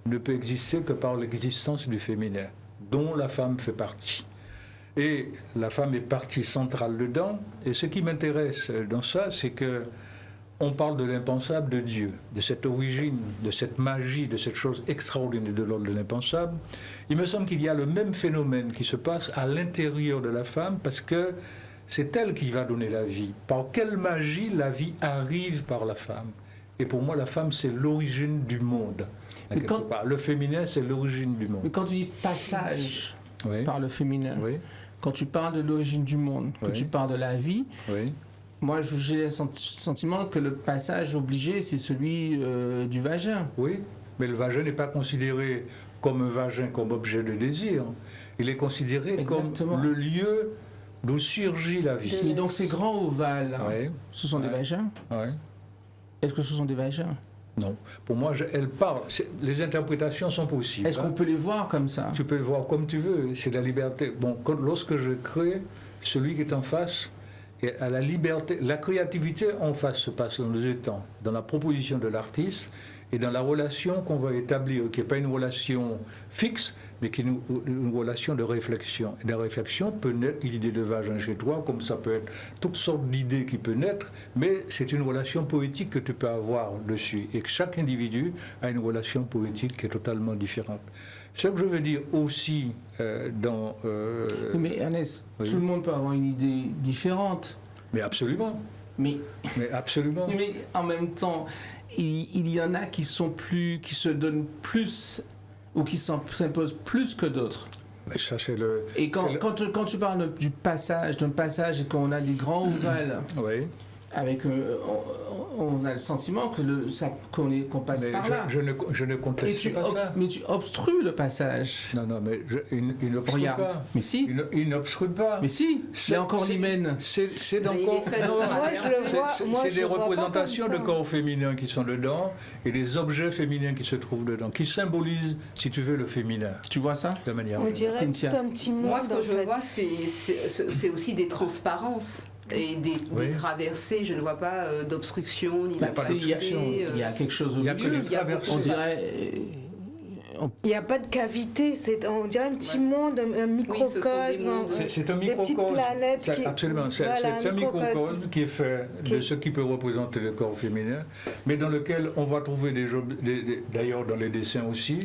Speaker 3: ne peut exister que par l'existence du féminin, dont la femme fait partie. Et la femme est partie centrale dedans. Et ce qui m'intéresse dans ça, c'est que on parle de l'impensable de Dieu, de cette origine, de cette magie, de cette chose extraordinaire de l'ordre de l'impensable. Il me semble qu'il y a le même phénomène qui se passe à l'intérieur de la femme, parce que c'est elle qui va donner la vie. Par quelle magie la vie arrive par la femme? Et pour moi, la femme, c'est l'origine du monde. Le féminin, c'est l'origine du monde.
Speaker 1: Mais quand tu dis passage
Speaker 3: oui.
Speaker 1: par le féminin,
Speaker 3: oui.
Speaker 1: Quand tu parles de l'origine du monde, quand tu parles de la vie,
Speaker 3: oui.
Speaker 1: Moi, j'ai le sentiment que le passage obligé, c'est celui du vagin.
Speaker 3: Oui, mais le vagin n'est pas considéré comme un vagin, comme objet de désir. Il est considéré
Speaker 1: Exactement.
Speaker 3: Comme le lieu d'où surgit la vie.
Speaker 1: Et donc ces grands ovales,
Speaker 3: oui.
Speaker 1: Ce sont des vagins?
Speaker 3: Oui.
Speaker 1: Est-ce que ce sont des vagins?
Speaker 3: Non. Pour moi, elle parle. Les interprétations sont possibles.
Speaker 1: Est-ce qu'on peut les voir comme ça?
Speaker 3: Tu peux le voir comme tu veux. C'est la liberté. Bon, lorsque je crée, celui qui est en face... Et à la liberté, la créativité en face se passe dans les deux temps, dans la proposition de l'artiste et dans la relation qu'on va établir, qui n'est pas une relation fixe, mais qui est une relation de réflexion. Et de la réflexion peut naître l'idée de vagin chez toi, comme ça peut être toutes sortes d'idées qui peuvent naître, mais c'est une relation poétique que tu peux avoir dessus. Et que chaque individu a une relation poétique qui est totalement différente. Ce que je veux dire aussi dans...
Speaker 1: Mais Ernest,
Speaker 3: oui.
Speaker 1: Tout le monde peut avoir une idée différente.
Speaker 3: Mais absolument.
Speaker 1: Mais
Speaker 3: absolument.
Speaker 1: Mais en même temps, il y en a qui se donnent plus ou qui s'imposent plus que d'autres.
Speaker 3: Mais ça, c'est le...
Speaker 1: Et quand tu parles d'un passage et qu'on a des grands ovales...
Speaker 3: Oui.
Speaker 1: Avec, on a le sentiment qu'on passe
Speaker 3: mais
Speaker 1: par là.
Speaker 3: Je ne conteste pas ça.
Speaker 1: Mais tu obstrues le passage.
Speaker 3: Non, mais il n'obstrue pas.
Speaker 1: Mais si.
Speaker 3: Il n'obstrue pas.
Speaker 1: Mais si. C'est encore l'hymen.
Speaker 3: C'est encore... C'est des représentations de corps féminins qui sont dedans et des objets féminins qui se trouvent dedans, qui symbolisent, si tu veux, le féminin.
Speaker 1: Tu vois ça?
Speaker 3: De manière...
Speaker 2: On dirait tout un petit monde.
Speaker 4: Moi, ce que je vois, c'est aussi des transparences. Et des traversées, je ne vois pas d'obstruction ni d'obstruction.
Speaker 1: Il y a quelque chose au milieu. On dirait...
Speaker 2: Il n'y a pas de cavité, on dirait un petit monde, un microcosme.
Speaker 3: C'est un microcosme.
Speaker 2: Des petites planètes.
Speaker 3: Absolument, c'est un microcosme qui est fait de ce qui peut représenter le corps féminin, mais dans lequel on va trouver d'ailleurs dans les dessins aussi,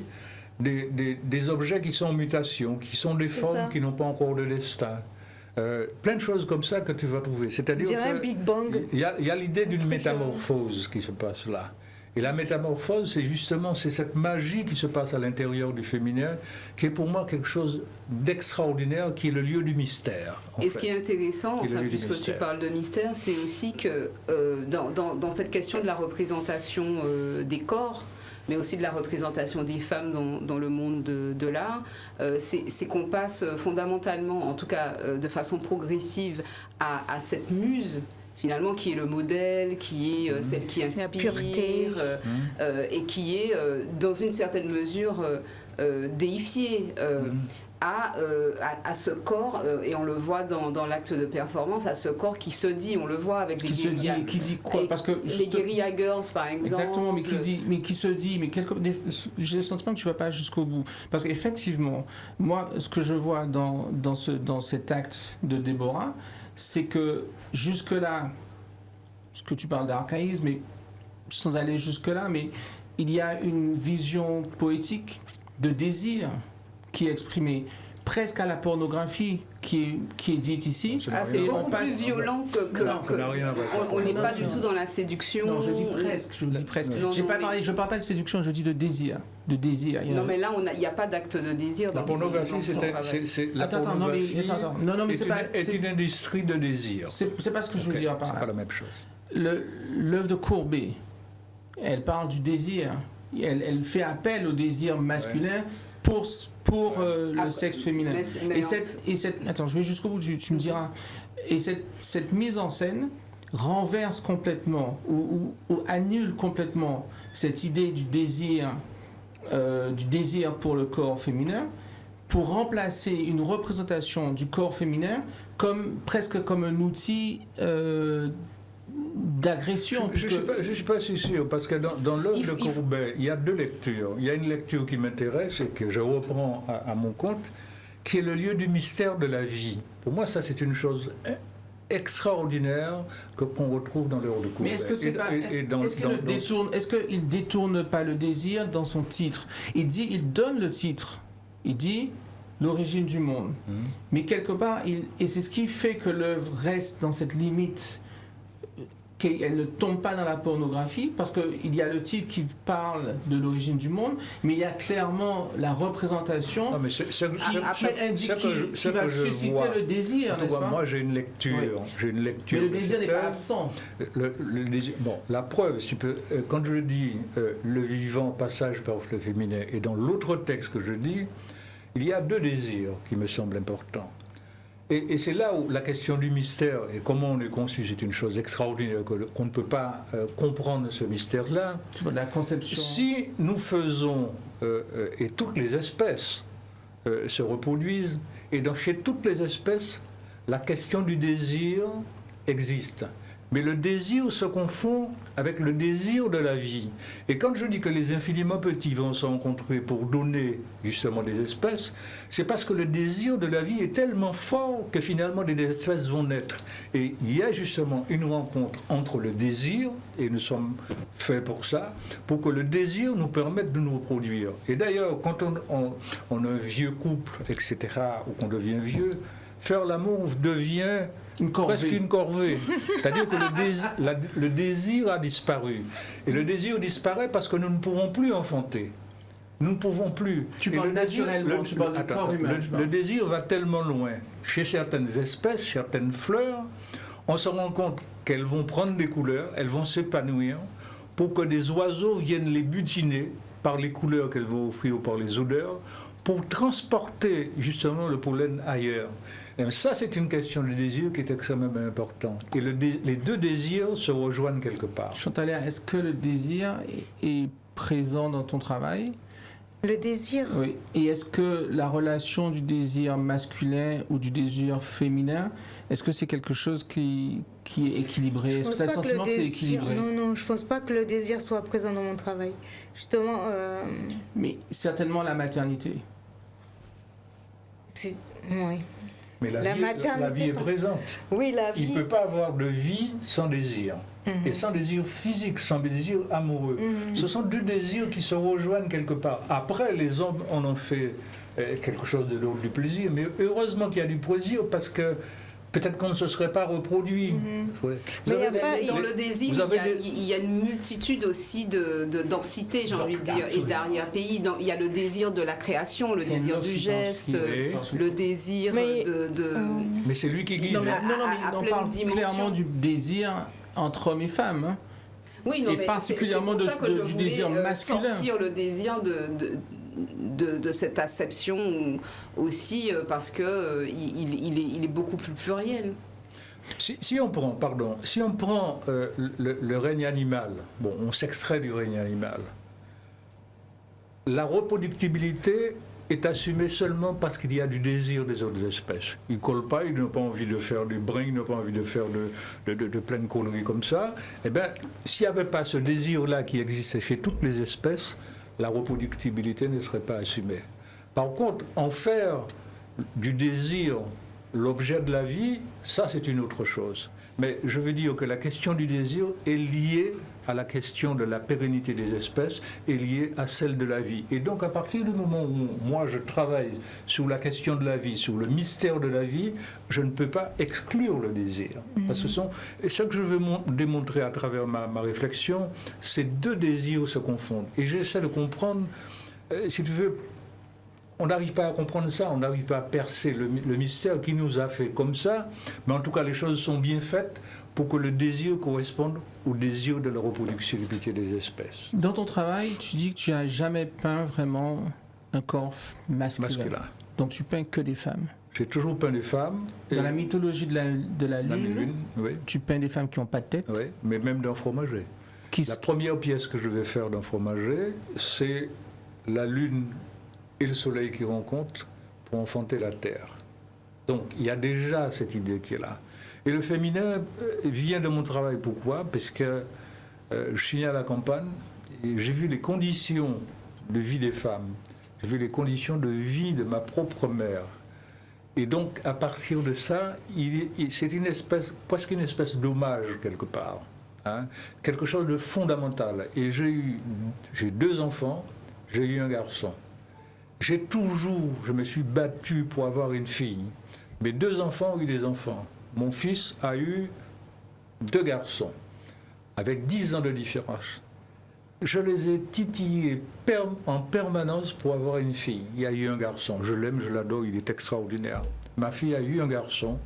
Speaker 3: des objets qui sont en mutation, qui sont des formes qui n'ont pas encore de destin. Plein de choses comme ça que tu vas trouver. C'est-à-dire
Speaker 2: un Big Bang.
Speaker 3: Il y a l'idée d'une métamorphose qui se passe là. Et la métamorphose, c'est cette magie qui se passe à l'intérieur du féminin, qui est pour moi quelque chose d'extraordinaire, qui est le lieu du mystère.
Speaker 4: Ce qui est intéressant, puisque tu parles de mystère, c'est aussi que dans cette question de la représentation des corps, mais aussi de la représentation des femmes dans le monde de l'art, c'est qu'on passe fondamentalement, en tout cas de façon progressive, à cette muse, finalement, qui est le modèle, qui est celle qui inspire,
Speaker 2: la pureté.
Speaker 4: Et qui est, dans une certaine mesure, déifiée. à ce corps, et on le voit dans l'acte de performance, à ce corps qui se dit, on le voit avec les guérilla.
Speaker 1: Qui dit quoi? Parce que
Speaker 4: les guérilla girls, par exemple.
Speaker 1: Exactement, mais qui se dit, mais j'ai le sentiment que tu vas pas jusqu'au bout. Parce qu'effectivement, moi, ce que je vois dans cet acte de Déborah, c'est que jusque-là, ce que tu parles d'archaïsme, mais sans aller jusque-là, mais il y a une vision poétique de désir qui est exprimée presque à la pornographie qui est dite ici.
Speaker 4: C'est beaucoup plus violent on n'est pas du tout dans la séduction.
Speaker 1: Non, je dis presque. Je parle pas de séduction, je dis de désir.
Speaker 4: Non, mais là, il n'y a pas d'acte de désir.
Speaker 3: La pornographie, est une industrie de désir.
Speaker 1: C'est pas ce que je veux dire par là.
Speaker 3: C'est pas la même chose.
Speaker 1: L'œuvre de Courbet, elle parle du désir. Elle fait appel au désir masculin pour le sexe féminin. Attends, je vais jusqu'au bout, tu me diras. Et cette mise en scène renverse complètement ou annule complètement cette idée du désir pour le corps féminin pour remplacer une représentation du corps féminin presque comme un outil d'agression.
Speaker 3: Je ne suis pas si sûr, parce que dans l'œuvre de Courbet, il y a deux lectures. Il y a une lecture qui m'intéresse et que je reprends à mon compte, qui est le lieu du mystère de la vie. Pour moi, ça, c'est une chose extraordinaire qu'on retrouve dans l'œuvre de Courbet.
Speaker 1: Mais est-ce qu'il détourne pas le désir dans son titre? Il donne le titre. Il dit l'origine du monde. Mais quelque part, et c'est ce qui fait que l'œuvre reste dans cette limite, qu'elle ne tombe pas dans la pornographie, parce qu'il y a le titre qui parle de l'origine du monde, mais il y a clairement la représentation qui va susciter le désir, n'est-ce pas?
Speaker 3: Moi, j'ai une lecture.
Speaker 1: Mais le désir n'est pas absent.
Speaker 3: La preuve, quand je dis le vivant passage par le féminin, et dans l'autre texte que je dis, il y a deux désirs qui me semblent importants. Et c'est là où la question du mystère et comment on est conçu, c'est une chose extraordinaire, qu'on ne peut pas comprendre ce mystère-là.
Speaker 1: La conception.
Speaker 3: Si nous faisons, et toutes les espèces se reproduisent, et chez toutes les espèces, la question du désir existe. Mais le désir se confond avec le désir de la vie. Et quand je dis que les infiniment petits vont se rencontrer pour donner justement des espèces, c'est parce que le désir de la vie est tellement fort que finalement des espèces vont naître. Et il y a justement une rencontre entre le désir, et nous sommes faits pour ça, pour que le désir nous permette de nous reproduire. Et d'ailleurs, quand on a un vieux couple, etc., ou qu'on devient vieux, faire l'amour devient presque une corvée. C'est-à-dire que le désir a disparu. Et le désir disparaît parce que nous ne pouvons plus enfanter. Nous ne pouvons plus.
Speaker 1: Tu parles naturellement, tu parles du corps humain.
Speaker 3: Le désir va tellement loin. Chez certaines espèces, certaines fleurs, on se rend compte qu'elles vont prendre des couleurs, elles vont s'épanouir pour que des oiseaux viennent les butiner par les couleurs qu'elles vont offrir ou par les odeurs, pour transporter justement le pollen ailleurs. Et ça, c'est une question de désir qui est extrêmement importante. Et les deux désirs se rejoignent quelque part.
Speaker 1: Chantalia, est-ce que le désir est présent dans ton travail?
Speaker 2: Le désir?
Speaker 1: Oui. Et est-ce que la relation du désir masculin ou du désir féminin, est-ce que c'est quelque chose qui est équilibré? Est-ce que tu as le sentiment que c'est équilibré?
Speaker 2: Non, je ne pense pas que le désir soit présent dans mon travail. Justement...
Speaker 1: Mais certainement la maternité.
Speaker 2: Oui.
Speaker 3: Mais la vie est présente.
Speaker 2: Oui, la vie.
Speaker 3: Il ne peut pas avoir de vie sans désir. Et sans désir physique, sans désir amoureux. Ce sont deux désirs qui se rejoignent quelque part. Après, les hommes en ont fait quelque chose de l'ordre du plaisir. Mais heureusement qu'il y a du plaisir parce que peut-être qu'on ne se serait pas reproduit.
Speaker 4: Dans le désir, il y a une multitude aussi de densité, j'ai envie de dire, et d'arrière-pays. Il y a le désir de la création, le désir du geste, le désir
Speaker 3: Mais c'est lui qui guide.
Speaker 1: Non, mais on parle clairement du désir entre hommes et femmes. Hein.
Speaker 4: Oui, non,
Speaker 1: et particulièrement du désir masculin.
Speaker 4: Sortir le désir de cette acception aussi parce que il est beaucoup plus pluriel.
Speaker 3: Si on prend le règne animal, on s'extrait du règne animal. La reproductibilité est assumé seulement parce qu'il y a du désir des autres espèces. Ils ne collent pas, ils n'ont pas envie de faire du brin, ils n'ont pas envie de faire de plein de conneries comme ça. Eh bien, s'il n'y avait pas ce désir-là qui existait chez toutes les espèces, la reproductibilité ne serait pas assumée. Par contre, en faire du désir l'objet de la vie, ça c'est une autre chose. Mais je veux dire que la question du désir est liée à la question de la pérennité des espèces, est liée à celle de la vie. Et donc à partir du moment où moi je travaille sur la question de la vie, sur le mystère de la vie, je ne peux pas exclure le désir. Parce que ce que je veux démontrer à travers ma réflexion, ces deux désirs se confondent. Et j'essaie de comprendre, si tu veux, on n'arrive pas à comprendre ça, on n'arrive pas à percer le mystère qui nous a fait comme ça, mais en tout cas les choses sont bien faites pour que le désir corresponde au désir de la reproductibilité des espèces.
Speaker 1: Dans ton travail, tu dis que tu n'as jamais peint vraiment un corps masculin. Donc tu peins que des femmes.
Speaker 3: J'ai toujours peint des femmes.
Speaker 1: Dans la mythologie de la Lune,
Speaker 3: oui.
Speaker 1: Tu peins des femmes qui n'ont pas de tête.
Speaker 3: Oui, mais même d'un fromager. La première pièce que je vais faire d'un fromager, c'est la Lune et le Soleil qui rencontrent pour enfanter la Terre. Donc il y a déjà cette idée qui est là. Et le féminin vient de mon travail. Pourquoi? Parce que je suis né à la campagne et j'ai vu les conditions de vie des femmes. J'ai vu les conditions de vie de ma propre mère. Et donc à partir de ça, c'est une espèce, presque une espèce d'hommage quelque part. Hein, quelque chose de fondamental. Et j'ai 2 enfants, j'ai eu un garçon. Je me suis battu pour avoir une fille. Mes 2 enfants ont eu des enfants. Mon fils a eu 2 garçons, avec 10 ans de différence. Je les ai titillés en permanence pour avoir une fille. Il y a eu un garçon. Je l'aime, je l'adore, il est extraordinaire. Ma fille a eu un garçon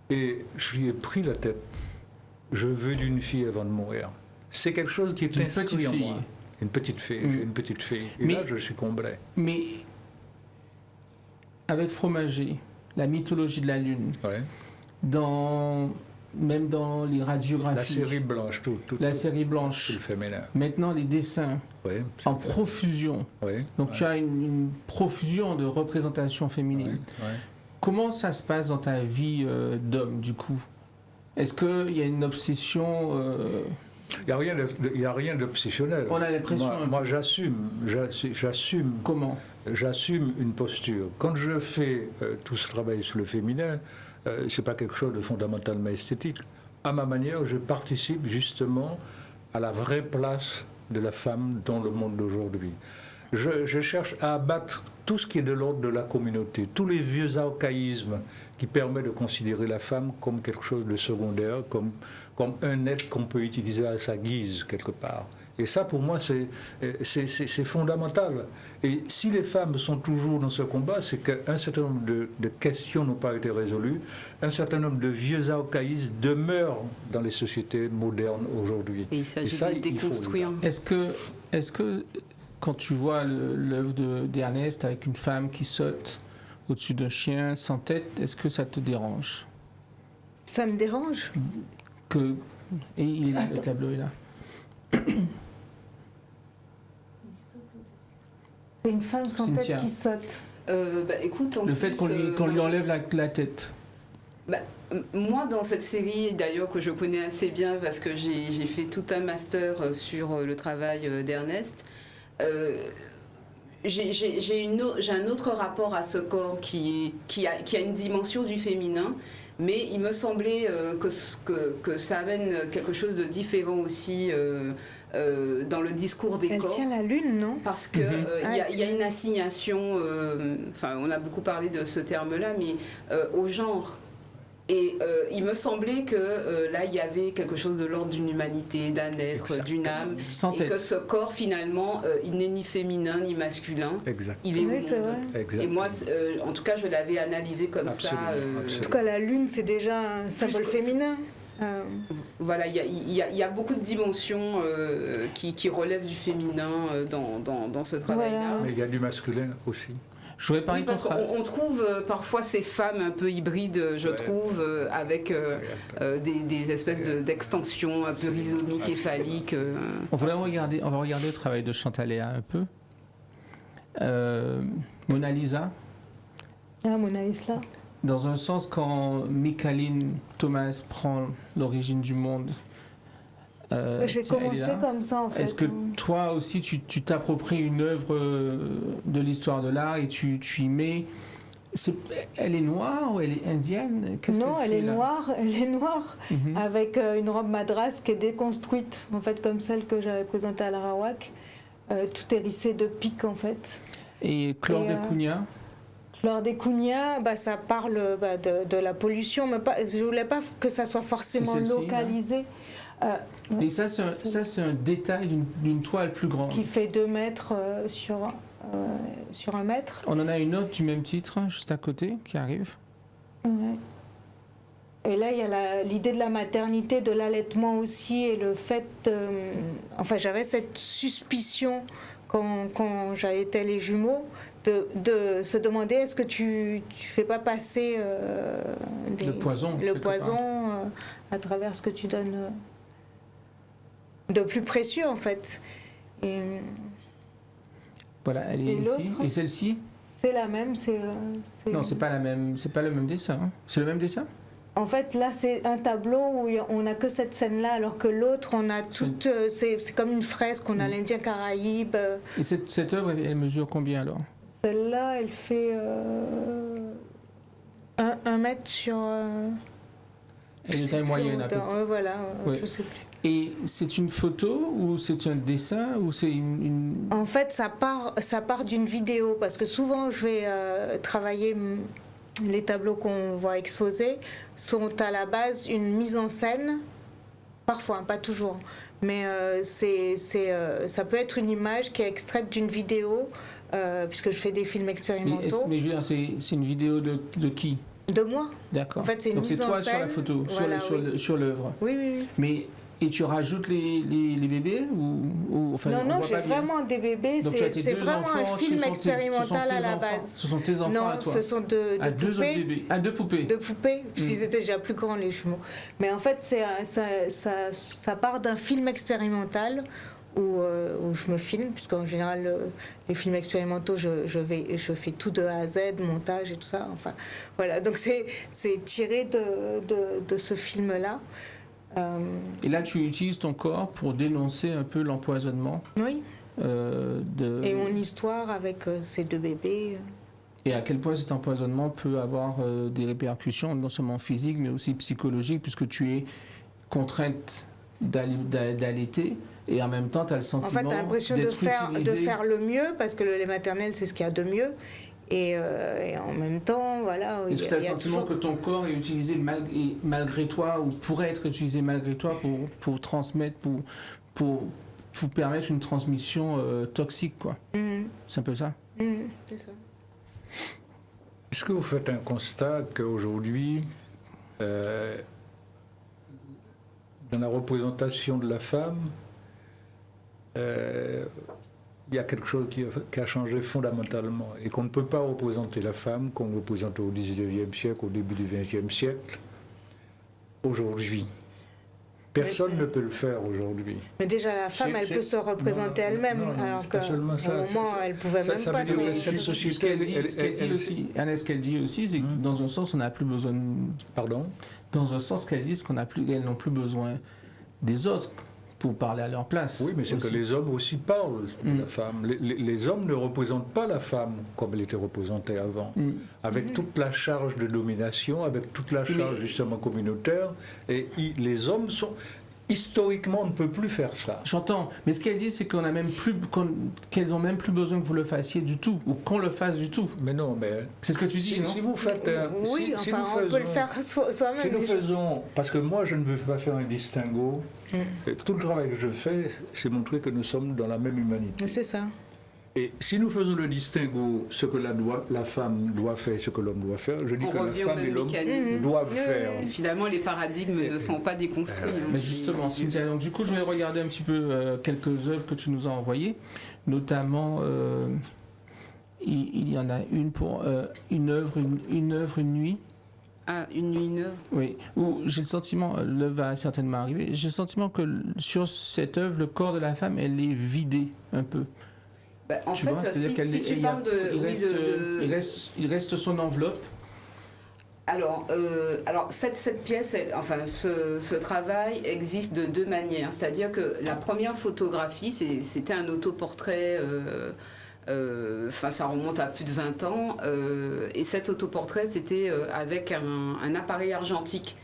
Speaker 3: et je lui ai pris la tête. Je veux d'une fille avant de mourir. C'est quelque chose qui est inscrit en moi. Une petite fille, j'ai une petite fille. Et là, je suis comblé.
Speaker 1: Mais avec Fromager, la mythologie de la Lune,
Speaker 3: ouais.
Speaker 1: Même dans les radiographies.
Speaker 3: La série blanche,
Speaker 1: la série blanche.
Speaker 3: Tout le féminin.
Speaker 1: Maintenant, les dessins en profusion.
Speaker 3: Ouais,
Speaker 1: donc tu as une profusion de représentations féminines.
Speaker 3: Ouais.
Speaker 1: Comment ça se passe dans ta vie d'homme, du coup? Est-ce qu'il y a une obsession
Speaker 3: Il n'y a rien d'obsessionnel.
Speaker 1: On a l'impression.
Speaker 3: Moi j'assume.
Speaker 1: Comment?
Speaker 3: J'assume une posture. Quand je fais tout ce travail sur le féminin, ce n'est pas quelque chose de fondamentalement esthétique. À ma manière, je participe justement à la vraie place de la femme dans le monde d'aujourd'hui. Je cherche à abattre tout ce qui est de l'ordre de la communauté, tous les vieux archaïsmes qui permettent de considérer la femme comme quelque chose de secondaire, comme un être qu'on peut utiliser à sa guise quelque part. Et ça, pour moi, c'est fondamental. Et si les femmes sont toujours dans ce combat, c'est qu'un certain nombre de questions n'ont pas été résolues, un certain nombre de vieux archaïsmes demeurent dans les sociétés modernes aujourd'hui.
Speaker 4: Et il s'agit de déconstruire.
Speaker 1: Est-ce que quand tu vois l'œuvre d'Ernest avec une femme qui saute au-dessus d'un chien sans tête, est-ce que ça te dérange?
Speaker 2: Ça me dérange.
Speaker 1: Et il est là, le tableau est là.
Speaker 2: C'est une femme sans
Speaker 1: Cynthia.
Speaker 2: tête qui saute.
Speaker 4: Écoute,
Speaker 1: le fait qu'on lui enlève la tête.
Speaker 4: Moi, dans cette série, d'ailleurs, que je connais assez bien parce que j'ai fait tout un master sur le travail d'Ernest, j'ai un autre rapport à ce corps qui a une dimension du féminin, mais il me semblait que ça amène quelque chose de différent aussi dans le discours des corps.
Speaker 2: Elle tient la lune, non?
Speaker 4: Parce que y a une assignation, on a beaucoup parlé de ce terme-là, mais au genre. Et il me semblait que là, il y avait quelque chose de l'ordre d'une humanité, d'un être, d'une âme.
Speaker 1: Sans tête.
Speaker 4: Et que ce corps, finalement, il n'est ni féminin ni masculin.
Speaker 3: Exact.
Speaker 4: Il est au
Speaker 2: c'est
Speaker 4: monde.
Speaker 2: vrai.
Speaker 4: Et moi, en tout cas, je l'avais analysé comme
Speaker 3: Absolument,
Speaker 4: ça.
Speaker 3: absolument.
Speaker 2: En tout cas, la lune, c'est déjà un symbole féminin.
Speaker 4: Voilà, il y a beaucoup de dimensions qui relèvent du féminin dans ce travail-là.
Speaker 2: Voilà.
Speaker 3: Mais il y a du masculin aussi.
Speaker 1: Je voudrais parler
Speaker 4: Oui, parce qu'on trouve parfois ces femmes un peu hybrides, je trouve, avec des espèces d'extensions un peu rhizomiques et phalliques.
Speaker 1: On va regarder le travail de Chantaléa un peu. Mona Lisa,
Speaker 2: Ah, Mona Lisa.
Speaker 1: dans un sens, quand Micheline Thomas prend l'origine du monde,
Speaker 2: J'ai
Speaker 1: tiens, elle est
Speaker 2: commencé
Speaker 1: là.
Speaker 2: comme ça, en fait.
Speaker 1: Est-ce que toi aussi, tu t'appropries une œuvre de l'histoire de l'art et tu y mets... Elle est noire ou elle est indienne? Qu'est-ce
Speaker 2: Non,
Speaker 1: qu'elle
Speaker 2: elle
Speaker 1: fait,
Speaker 2: est
Speaker 1: là
Speaker 2: noire,
Speaker 1: Mhm.
Speaker 2: avec une robe madras qui est déconstruite, en fait, comme celle que j'avais présentée à l'Arawak. Tout hérissé de pics, en fait.
Speaker 1: Et Chlore
Speaker 2: Et,
Speaker 1: de Cunha?
Speaker 2: Lors des Cunha, ça parle de la pollution, mais je voulais pas que ça soit forcément
Speaker 1: C'est celle-ci,
Speaker 2: localisé.
Speaker 1: Et ça, c'est un détail d'une toile plus grande.
Speaker 2: Qui fait 2 mètres sur 1 mètre.
Speaker 1: On en a une autre du même titre, juste à côté, qui arrive.
Speaker 2: Ouais. Et là, il y a l'idée de la maternité, de l'allaitement aussi, et le fait... enfin, j'avais cette suspicion quand j'allaitais les jumeaux, de se demander est-ce que tu fais pas passer
Speaker 1: Le poison,
Speaker 2: le
Speaker 1: quelque
Speaker 2: poison à travers ce que tu donnes de plus précieux, en fait. Et
Speaker 1: Voilà, elle est
Speaker 2: Et
Speaker 1: ici.
Speaker 2: l'autre
Speaker 1: Et celle-ci?
Speaker 2: c'est la même.
Speaker 1: Non, c'est pas la même. C'est pas le même dessin. Hein. C'est le même dessin?
Speaker 2: En fait, là, c'est un tableau où on n'a que cette scène-là, alors que l'autre, on a toute... C'est comme une fresque, on a l'Indien Caraïbe.
Speaker 1: Et cette œuvre, elle mesure combien alors?
Speaker 2: Celle-là, elle fait 1 mètre sur...
Speaker 1: Elle est de taille moyenne, à peu près.
Speaker 2: Voilà,
Speaker 1: Ouais.
Speaker 2: je sais plus.
Speaker 1: Et c'est une photo ou c'est un dessin ou c'est une...
Speaker 2: En fait, ça part d'une vidéo, parce que souvent, je vais travailler... Les tableaux qu'on va exposer sont à la base une mise en scène, parfois, pas toujours, mais ça peut être une image qui est extraite d'une vidéo, puisque je fais des films expérimentaux.
Speaker 1: Mais je veux dire, c'est une vidéo de qui?
Speaker 2: De moi.
Speaker 1: D'accord.
Speaker 2: En fait, c'est une
Speaker 1: Donc c'est
Speaker 2: mise en
Speaker 1: toi
Speaker 2: scène.
Speaker 1: sur la photo,
Speaker 2: Voilà,
Speaker 1: sur l'œuvre.
Speaker 2: Oui, oui, oui.
Speaker 1: Mais et tu rajoutes les bébés ou enfin,
Speaker 2: Non,
Speaker 1: on
Speaker 2: non,
Speaker 1: voit
Speaker 2: j'ai
Speaker 1: pas bien.
Speaker 2: vraiment des bébés.
Speaker 1: Donc tu as tes
Speaker 2: C'est
Speaker 1: deux
Speaker 2: vraiment un
Speaker 1: enfants,
Speaker 2: film
Speaker 1: ce sont
Speaker 2: expérimental
Speaker 1: tes
Speaker 2: à la
Speaker 1: enfants.
Speaker 2: base.
Speaker 1: Ce sont tes enfants
Speaker 2: Non,
Speaker 1: à toi.
Speaker 2: ce sont deux
Speaker 1: deux
Speaker 2: poupées.
Speaker 1: autres bébés. Ah, deux poupées.
Speaker 2: De poupées, puisqu'ils étaient déjà plus grands, les jumeaux. Mais en fait, ça part d'un film expérimental où je me filme, puisqu'en général, les films expérimentaux, je fais tout de A à Z, montage et tout ça. Enfin, voilà. Donc, c'est tiré de ce film-là.
Speaker 1: Et là, tu utilises ton corps pour dénoncer un peu l'empoisonnement.
Speaker 2: Oui. Et mon
Speaker 1: Et
Speaker 2: histoire avec ces 2 bébés.
Speaker 1: et à quel point cet empoisonnement peut avoir des répercussions, non seulement physiques, mais aussi psychologiques, puisque tu es contrainte d'allaiter et en même temps, tu as le
Speaker 2: En
Speaker 1: sentiment
Speaker 2: fait, tu as l'impression de
Speaker 1: d'être
Speaker 2: faire
Speaker 1: utilisé.
Speaker 2: le mieux, parce que le lait maternel, c'est ce qu'il y a de mieux. Et en même temps, voilà.
Speaker 1: Est-ce que tu as le sentiment que ton corps est utilisé malgré toi, ou pourrait être utilisé malgré toi pour transmettre, pour permettre une transmission toxique, quoi? C'est un peu ça?
Speaker 2: C'est ça.
Speaker 3: Est-ce que vous faites un constat qu'aujourd'hui, dans la représentation de la femme, il y a quelque chose qui a changé fondamentalement et qu'on ne peut pas représenter la femme comme on le représentait au XIXe siècle, au début du XXe siècle, aujourd'hui. Personne ne peut le faire aujourd'hui.
Speaker 2: Mais déjà, la femme, elle peut se représenter elle-même, alors qu'à un moment, elle pouvait même pas.
Speaker 3: Cette société,
Speaker 1: Ce qu'elle dit aussi, c'est que dans un sens, on n'a plus besoin.
Speaker 3: Pardon?
Speaker 1: Dans un sens, qu'elles disent qu'elles n'ont plus besoin des autres pour parler à leur place.
Speaker 3: Oui, mais c'est que les hommes aussi parlent de la femme. Les hommes ne représentent pas la femme comme elle était représentée avant, avec toute la charge de domination, avec toute la charge justement communautaire. Et les hommes sont... Historiquement, on ne peut plus faire ça.
Speaker 1: J'entends, mais ce qu'elle dit, c'est qu'elles n'ont même plus besoin que vous le fassiez du tout, ou qu'on le fasse du tout.
Speaker 3: Mais non, mais...
Speaker 1: C'est ce que tu dis, non?
Speaker 3: Si vous faites...
Speaker 2: Oui,
Speaker 3: si
Speaker 2: enfin, on peut le faire soi-même.
Speaker 3: Si nous faisons... Parce que moi, je ne veux pas faire un distinguo. Tout le travail que je fais, c'est montrer que nous sommes dans la même humanité.
Speaker 2: C'est ça.
Speaker 3: Et si nous faisons le distinguo, ce que la femme doit faire, ce que l'homme doit faire, je dis
Speaker 4: On
Speaker 3: que la
Speaker 4: revient au
Speaker 3: femme et
Speaker 4: même
Speaker 3: l'homme
Speaker 4: mécanisme.
Speaker 3: doivent faire.
Speaker 4: Et finalement, les paradigmes ne sont pas déconstruits.
Speaker 1: Mais justement, Cynthia, donc, du coup, je vais regarder un petit peu quelques œuvres que tu nous as envoyées, notamment, il y en a une pour une œuvre, une nuit.
Speaker 4: Ah, une nuit, une œuvre.
Speaker 1: Oui, où j'ai le sentiment, l'œuvre va certainement arriver, j'ai le sentiment que sur cette œuvre, le corps de la femme, elle est vidé un peu.
Speaker 4: Bah, en
Speaker 1: Tu
Speaker 4: fait,
Speaker 1: vois, c'est-à-dire
Speaker 4: si,
Speaker 1: qu'elle
Speaker 4: si tu
Speaker 1: il y a-
Speaker 4: parles de...
Speaker 1: il
Speaker 4: oui,
Speaker 1: reste, il reste son enveloppe.
Speaker 4: Alors, cette pièce, enfin, ce travail existe de deux manières. C'est-à-dire que la première photographie, c'était un autoportrait, enfin, ça remonte à plus de 20 ans. Et cet autoportrait, c'était avec un appareil argentique.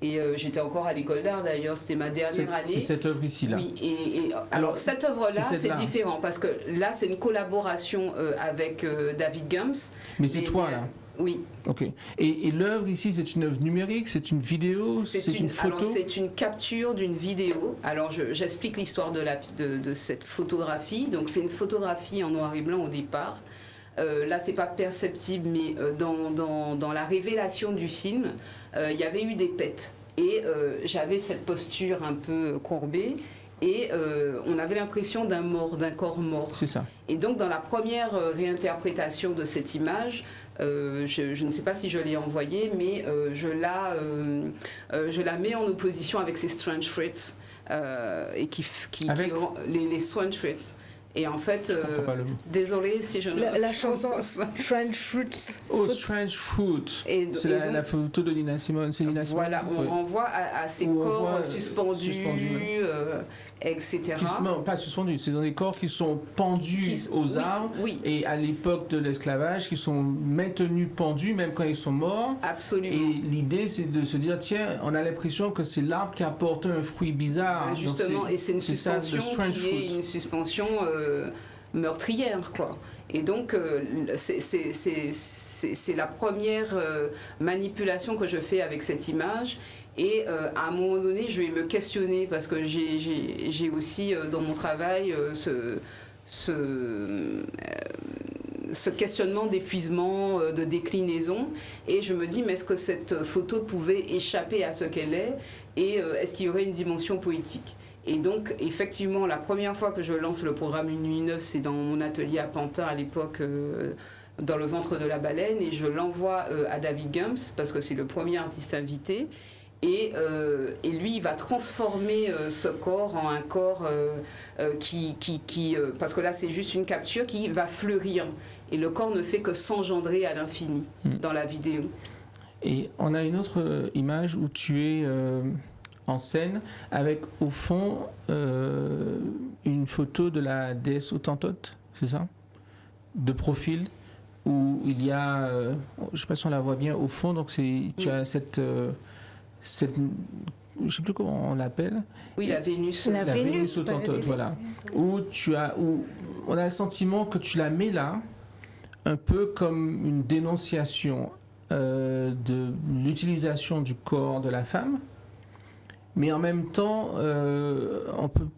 Speaker 4: Et j'étais encore à l'école d'art d'ailleurs, c'était ma dernière année.
Speaker 1: C'est cette œuvre ici, là.
Speaker 4: Oui, alors cette œuvre-là,
Speaker 1: c'est
Speaker 4: c'est
Speaker 1: celle-là.
Speaker 4: différent parce que là, c'est une collaboration avec David Gums.
Speaker 1: Mais c'est toi, là.
Speaker 4: Oui.
Speaker 1: Ok. Et l'œuvre ici, c'est une œuvre numérique, c'est une vidéo, c'est une photo.
Speaker 4: Alors, c'est une capture d'une vidéo. Alors, j'explique l'histoire de cette photographie. Donc, c'est une photographie en noir et blanc au départ. Là, c'est pas perceptible, mais dans la révélation du film, il y avait eu des pets. Et j'avais cette posture un peu courbée. Et on avait l'impression d'un corps mort.
Speaker 1: C'est ça.
Speaker 4: Et donc, dans la première réinterprétation de cette image, je ne sais pas si je l'ai envoyée, mais je la mets en opposition avec ces Strange Fruits, et les Strange Fruits. Et en fait, désolée si je ne...
Speaker 2: La chanson Strange Fruits.
Speaker 1: Oh, Strange Fruit. C'est la photo de Nina Simone. C'est Nina Simone.
Speaker 4: Voilà, on renvoie à ces corps suspendus, etc.
Speaker 1: Non, pas suspendus, c'est dans des corps qui sont pendus aux arbres.
Speaker 4: Oui.
Speaker 1: Et à l'époque de l'esclavage, qui sont maintenus pendus, même quand ils sont morts.
Speaker 4: Absolument.
Speaker 1: Et l'idée, c'est de se dire, tiens, on a l'impression que c'est l'arbre qui apporte un fruit bizarre.
Speaker 4: Justement, et c'est une suspension qui est une suspension meurtrière, quoi. Et donc, c'est la première manipulation que je fais avec cette image. Et à un moment donné, je vais me questionner parce que j'ai aussi dans mon travail ce questionnement d'épuisement, de déclinaison. Et je me dis, mais est-ce que cette photo pouvait échapper à ce qu'elle est? Et est-ce qu'il y aurait une dimension poétique? Et donc, effectivement, la première fois que je lance le programme Une nuit neuve, c'est dans mon atelier à Pantin à l'époque, dans le ventre de la baleine. Et je l'envoie à David Gums parce que c'est le premier artiste invité. Et lui, il va transformer ce corps en un corps parce que là, c'est juste une capture qui va fleurir. Et le corps ne fait que s'engendrer à l'infini dans la vidéo.
Speaker 1: Et on a une autre image où tu es en scène avec, au fond, une photo de la déesse Autantote, c'est ça? De profil, où il y a, je ne sais pas si on la voit bien, au fond, donc tu as cette je ne sais plus comment on l'appelle.
Speaker 4: Oui, la Vénus.
Speaker 2: La
Speaker 1: Vénus Autantote, voilà. Où on a le sentiment que tu la mets là, un peu comme une dénonciation de l'utilisation du corps de la femme, mais en même temps, on peut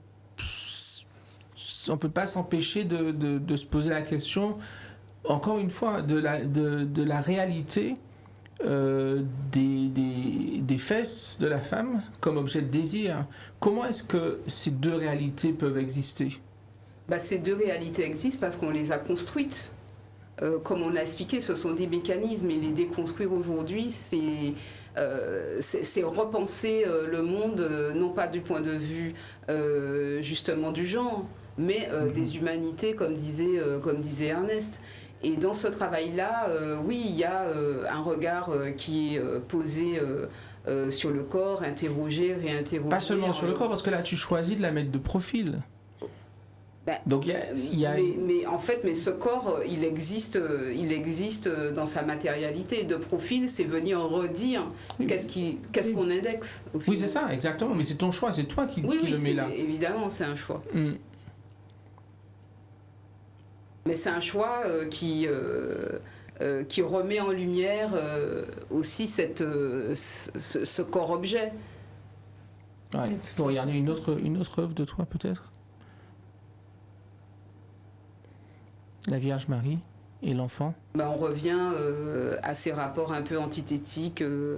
Speaker 1: pas s'empêcher de se poser la question, encore une fois, de la réalité des fesses de la femme comme objet de désir. Comment est-ce que ces deux réalités peuvent exister?
Speaker 4: Ces deux réalités existent parce qu'on les a construites. Comme on a expliqué, ce sont des mécanismes et les déconstruire aujourd'hui, c'est repenser le monde, non pas du point de vue justement du genre, mais des humanités, comme disait Ernest. Et dans ce travail-là, oui, il y a un regard qui est posé sur le corps, interrogé, réinterrogé.
Speaker 1: Pas seulement sur le corps, parce que là, tu choisis de la mettre de profil. Donc il y a...
Speaker 4: Mais en fait, ce corps, il existe dans sa matérialité. De profil, c'est venir redire qu'est-ce qu'on indexe. Au final.
Speaker 1: Oui, c'est ça, exactement. Mais c'est ton choix, c'est toi qui le mets là.
Speaker 4: Évidemment, c'est un choix. Mais c'est un choix qui remet en lumière aussi ce corps-objet.
Speaker 1: Ouais. Tu peux regarder une autre œuvre de toi, peut-être? La Vierge Marie et l'enfant.
Speaker 4: On revient à ces rapports un peu antithétiques de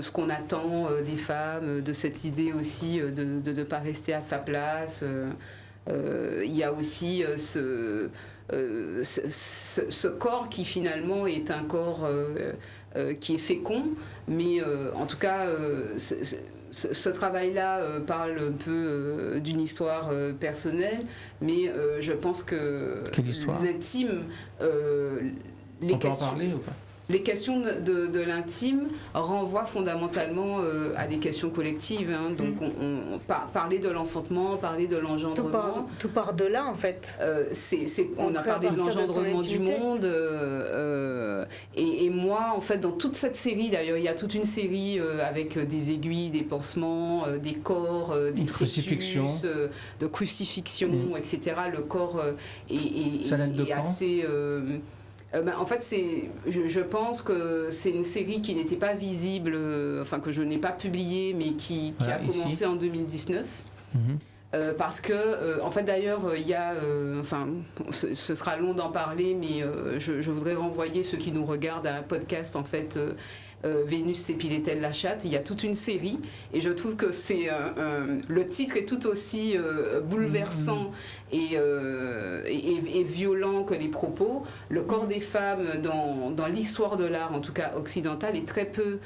Speaker 4: ce qu'on attend des femmes, de cette idée aussi de ne pas rester à sa place. Il y a aussi ce corps qui finalement est un corps qui est fécond, mais en tout cas ce travail-là parle un peu d'une histoire personnelle, mais je pense que
Speaker 1: Quelle histoire?
Speaker 4: l'intime,
Speaker 1: On peut en parler ou pas?
Speaker 4: les questions de l'intime renvoient fondamentalement à des questions collectives. Hein. Donc, parler de l'enfantement, parler de l'engendrement.
Speaker 2: Tout part de là, en fait.
Speaker 4: On a parlé de l'engendrement du monde. Et moi, en fait, dans toute cette série, d'ailleurs, il y a toute une série avec des aiguilles, des pansements, des corps, des
Speaker 1: crucifixions,
Speaker 4: de crucifixions, etc. Le corps est assez... en fait, je pense que c'est une série qui n'était pas visible, enfin que je n'ai pas publiée, mais qui a commencé en 2019. Parce que, en fait, d'ailleurs, il y a, enfin, ce sera long d'en parler, mais je voudrais renvoyer ceux qui nous regardent à un podcast, en fait, Vénus s'épilait-elle la chatte. Il y a toute une série, et je trouve que le titre est tout aussi bouleversant et violent que les propos. Le corps des femmes dans l'histoire de l'art, en tout cas occidental, est très peu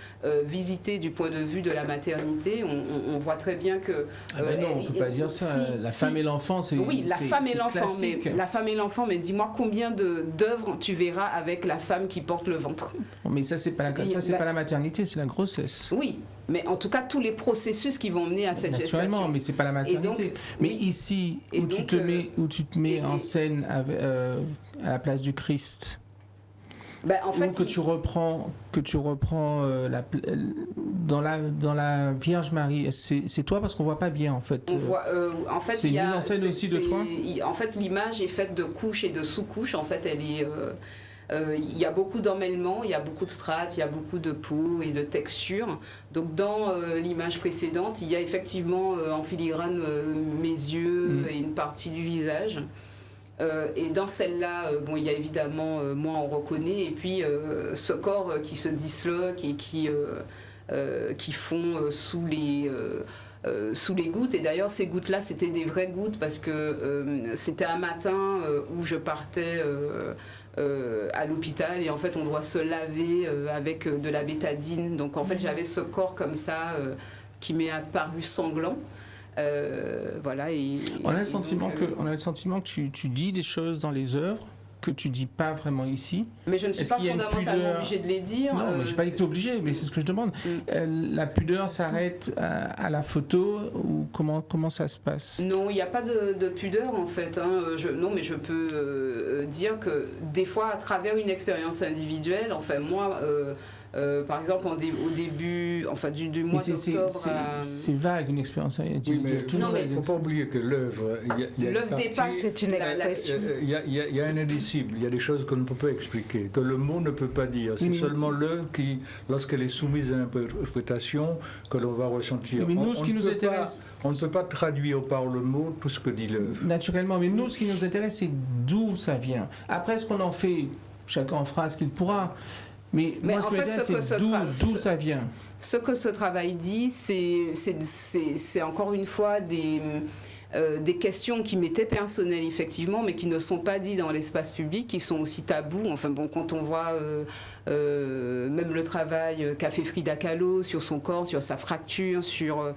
Speaker 4: visité du point de vue de la maternité. On voit très bien que...
Speaker 1: non, on ne peut pas dire ça. La femme et l'enfant, c'est
Speaker 4: oui, la femme et l'enfant,
Speaker 1: classique.
Speaker 4: mais la femme et l'enfant, mais dis-moi combien d'œuvres tu verras avec la femme qui porte le ventre.
Speaker 1: Mais ça, c'est pas la maternité, c'est la grossesse.
Speaker 4: Oui, mais en tout cas, tous les processus qui vont mener à cette gestation.
Speaker 1: Mais c'est pas la maternité. Donc, mais ici, où tu te mets en scène à la place du Christ,
Speaker 4: en fait,
Speaker 1: que tu reprends dans la Vierge Marie, c'est toi parce qu'on voit pas bien en fait.
Speaker 4: En fait,
Speaker 1: c'est une mise en scène aussi de toi.
Speaker 4: En fait, l'image est faite de couches et de sous-couches. En fait, elle est il y a beaucoup d'emmêlements, il y a beaucoup de strates, il y a beaucoup de peau et de textures. Donc dans l'image précédente, il y a effectivement en filigrane mes yeux et une partie du visage. Et dans celle-là, il y a évidemment, moi on reconnaît, et puis ce corps qui se disloque et qui fond sous les gouttes. Et d'ailleurs, ces gouttes-là, c'était des vraies gouttes parce que c'était un matin où je partais à l'hôpital, et en fait, on doit se laver avec de la bétadine. Donc, en fait, j'avais ce corps comme ça qui m'est apparu sanglant. Voilà.
Speaker 1: On a le sentiment que tu dis des choses dans les œuvres que tu dis pas vraiment ici.
Speaker 4: Mais je ne suis pas fondamentalement obligée de les dire.
Speaker 1: Non, mais je ne pas dit que tu es obligé, mais c'est ce que je demande. La pudeur s'arrête à la photo ou comment ça se passe? Non,
Speaker 4: il n'y a pas de pudeur en fait. Hein. Non, mais je peux dire que des fois, à travers une expérience individuelle, enfin moi... par exemple, au début, enfin du mois d'octobre.
Speaker 1: C'est vague une expérience individuelle.
Speaker 3: Oui, mais il ne faut pas oublier que l'œuvre.
Speaker 4: L'œuvre dépasse,
Speaker 2: c'est une expression.
Speaker 3: Il y a un indicible, il y a des choses qu'on ne peut pas expliquer, que le mot ne peut pas dire. C'est seulement l'œuvre qui, lorsqu'elle est soumise à interprétation, que l'on va ressentir.
Speaker 1: Mais nous, ce qui nous intéresse.
Speaker 3: On ne peut pas traduire par le mot tout ce que dit l'œuvre.
Speaker 1: Naturellement, mais nous, ce qui nous intéresse, c'est d'où ça vient. Après, ce qu'on en fait, chacun en fera ce qu'il pourra. Mais moi, ce que m'intéresse, c'est d'où ça vient.
Speaker 4: Ce que ce travail dit, c'est encore une fois des questions qui m'étaient personnelles, effectivement, mais qui ne sont pas dites dans l'espace public, qui sont aussi tabous. Enfin bon, quand on voit même le travail qu'a fait Frida Kahlo sur son corps, sur sa fracture, sur,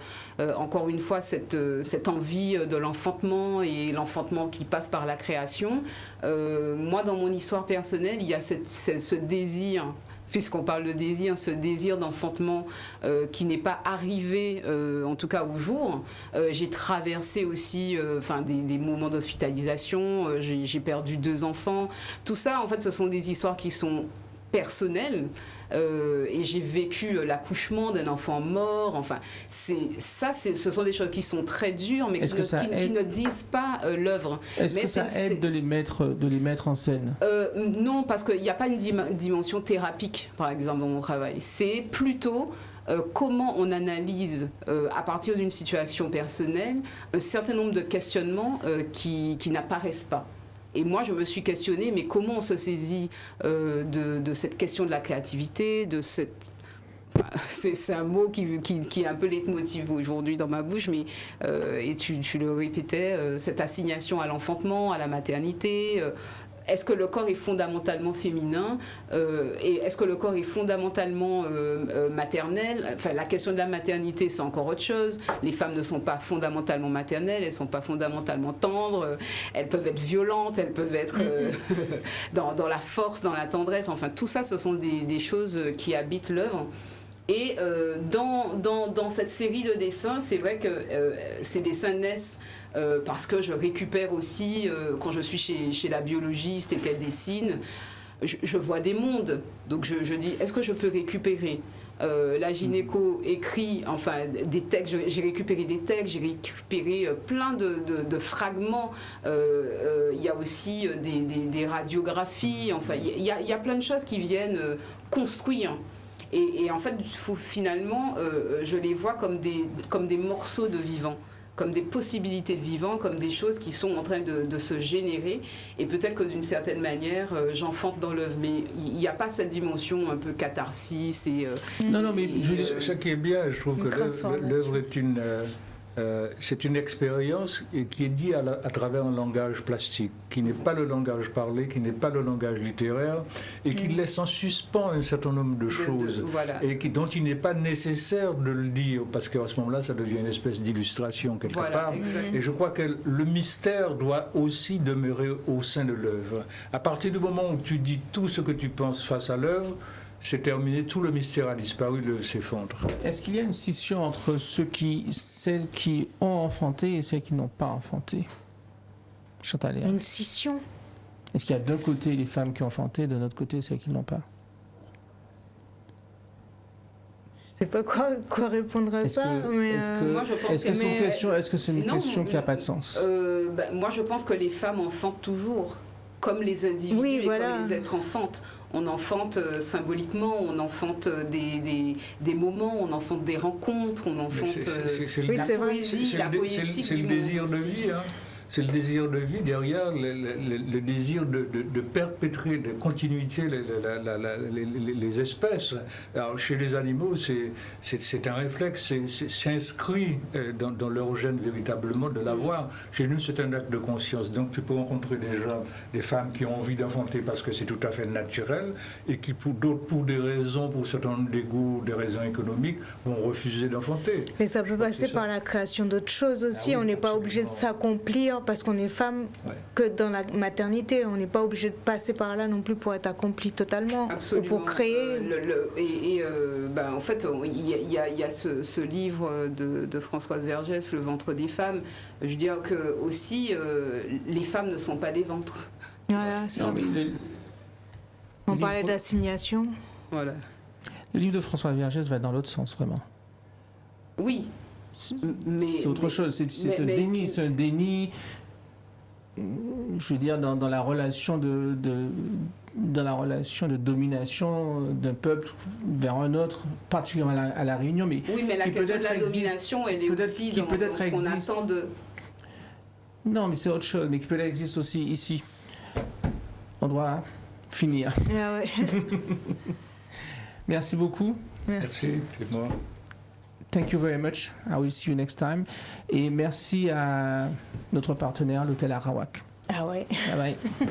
Speaker 4: encore une fois, cette envie de l'enfantement et l'enfantement qui passe par la création. Moi, dans mon histoire personnelle, il y a ce désir, puisqu'on parle de désir, ce désir d'enfantement qui n'est pas arrivé, en tout cas au jour. J'ai traversé aussi des moments d'hospitalisation, j'ai perdu 2 enfants. Tout ça, en fait, ce sont des histoires qui sont personnelles. Et j'ai vécu l'accouchement d'un enfant mort. Enfin, ce sont des choses qui sont très dures, mais qui ne disent pas l'œuvre.
Speaker 1: Est-ce que ça aide de les mettre en scène?
Speaker 4: Non, parce qu'il n'y a pas une dimension thérapeutique, par exemple, dans mon travail. C'est plutôt comment on analyse, à partir d'une situation personnelle, un certain nombre de questionnements qui n'apparaissent pas. Et moi, je me suis questionnée, mais comment on se saisit de cette question de la créativité, de cette... c'est un mot qui est un peu leitmotiv aujourd'hui dans ma bouche, mais et tu le répétais, cette assignation à l'enfantement, à la maternité, est-ce que le corps est fondamentalement féminin et est-ce que le corps est fondamentalement maternel? Enfin, la question de la maternité, c'est encore autre chose. Les femmes ne sont pas fondamentalement maternelles, elles ne sont pas fondamentalement tendres, elles peuvent être violentes, elles peuvent être dans la force, dans la tendresse. Enfin, tout ça, ce sont des choses qui habitent l'œuvre. Et dans cette série de dessins, c'est vrai que ces dessins naissent parce que je récupère aussi, quand je suis chez la biologiste et qu'elle dessine, je vois des mondes. Donc je dis, est-ce que je peux récupérer la gynéco écrit, enfin, des textes, j'ai récupéré des textes, j'ai récupéré plein de fragments. Il y a aussi des radiographies, enfin, il y a plein de choses qui viennent construire. Et en fait, finalement, je les vois comme des morceaux de vivant, comme des possibilités de vivant, comme des choses qui sont en train de se générer. Et peut-être que d'une certaine manière, j'enfante dans l'œuvre. Mais il n'y a pas cette dimension un peu catharsis.
Speaker 1: Non, mais
Speaker 3: ce qui est bien, je trouve que l'œuvre est c'est une expérience qui est dit à travers un langage plastique, qui n'est pas le langage parlé, qui n'est pas le langage littéraire, et qui laisse en suspens un certain nombre de choses,
Speaker 4: voilà.
Speaker 3: et dont il n'est pas nécessaire de le dire, parce qu'à ce moment-là, ça devient une espèce d'illustration quelque part.
Speaker 4: Exactement.
Speaker 3: Et je crois que le mystère doit aussi demeurer au sein de l'œuvre. À partir du moment où tu dis tout ce que tu penses face à l'œuvre, c'est terminé, tout le mystère a disparu, l'œuvre s'effondre.
Speaker 1: Est-ce qu'il y a une scission entre celles qui ont enfanté et celles qui n'ont pas enfanté? Chantal Léa.
Speaker 2: Une scission?
Speaker 1: Est-ce qu'il y a d'un côté les femmes qui ont enfanté, de l'autre côté celles qui ne l'ont pas?
Speaker 2: Je sais pas quoi répondre à ça.
Speaker 4: Moi, je pense
Speaker 1: est-ce que c'est une question qui n'a pas de sens?
Speaker 4: Moi, je pense que les femmes enfantent toujours, comme les individus et comme les êtres enfantent. On enfante symboliquement, on enfante des moments, on enfante des rencontres, on enfante la poésie, la poétique.
Speaker 3: C'est le désir de vie, hein. C'est le désir de vie derrière le désir de perpétrer, de continuité les espèces. Alors, chez les animaux, c'est un réflexe, c'est inscrit dans leur gène véritablement de l'avoir. Chez nous, c'est un acte de conscience. Donc, tu peux rencontrer des femmes qui ont envie d'enfanter parce que c'est tout à fait naturel et qui, pour d'autres, pour des raisons, pour certains des goûts, des raisons économiques, vont refuser d'enfanter.
Speaker 2: Mais ça peut passer par la création d'autres choses aussi. On n'est pas obligé de s'accomplir parce qu'on est femme que dans la maternité. On n'est pas obligé de passer par là non plus pour être accompli totalement.
Speaker 4: Absolument.
Speaker 2: Ou pour créer.
Speaker 4: En fait, il y a ce livre de Françoise Vergès, Le ventre des femmes. Je veux dire que aussi, les femmes ne sont pas des ventres.
Speaker 2: Voilà. On parlait d'assignation.
Speaker 4: Voilà.
Speaker 1: Le livre de Françoise Vergès va dans l'autre sens, vraiment.
Speaker 4: Oui.
Speaker 1: C'est autre chose. C'est un déni. C'est un déni. Je veux dire, dans la relation dans la relation de domination d'un peuple vers un autre, particulièrement à la Réunion. Mais
Speaker 4: oui, mais la question de la domination, elle est aussi dans ce qu'on attend de...
Speaker 1: Non, mais c'est autre chose, mais qui peut-être existe aussi ici. On doit finir.
Speaker 2: Ah ouais.
Speaker 1: Merci beaucoup.
Speaker 3: Merci, c'est moi.
Speaker 1: Thank you very much. I will see you next time. Et merci à notre partenaire, l'hôtel Arawak.
Speaker 2: Ah ouais.
Speaker 1: Bye bye.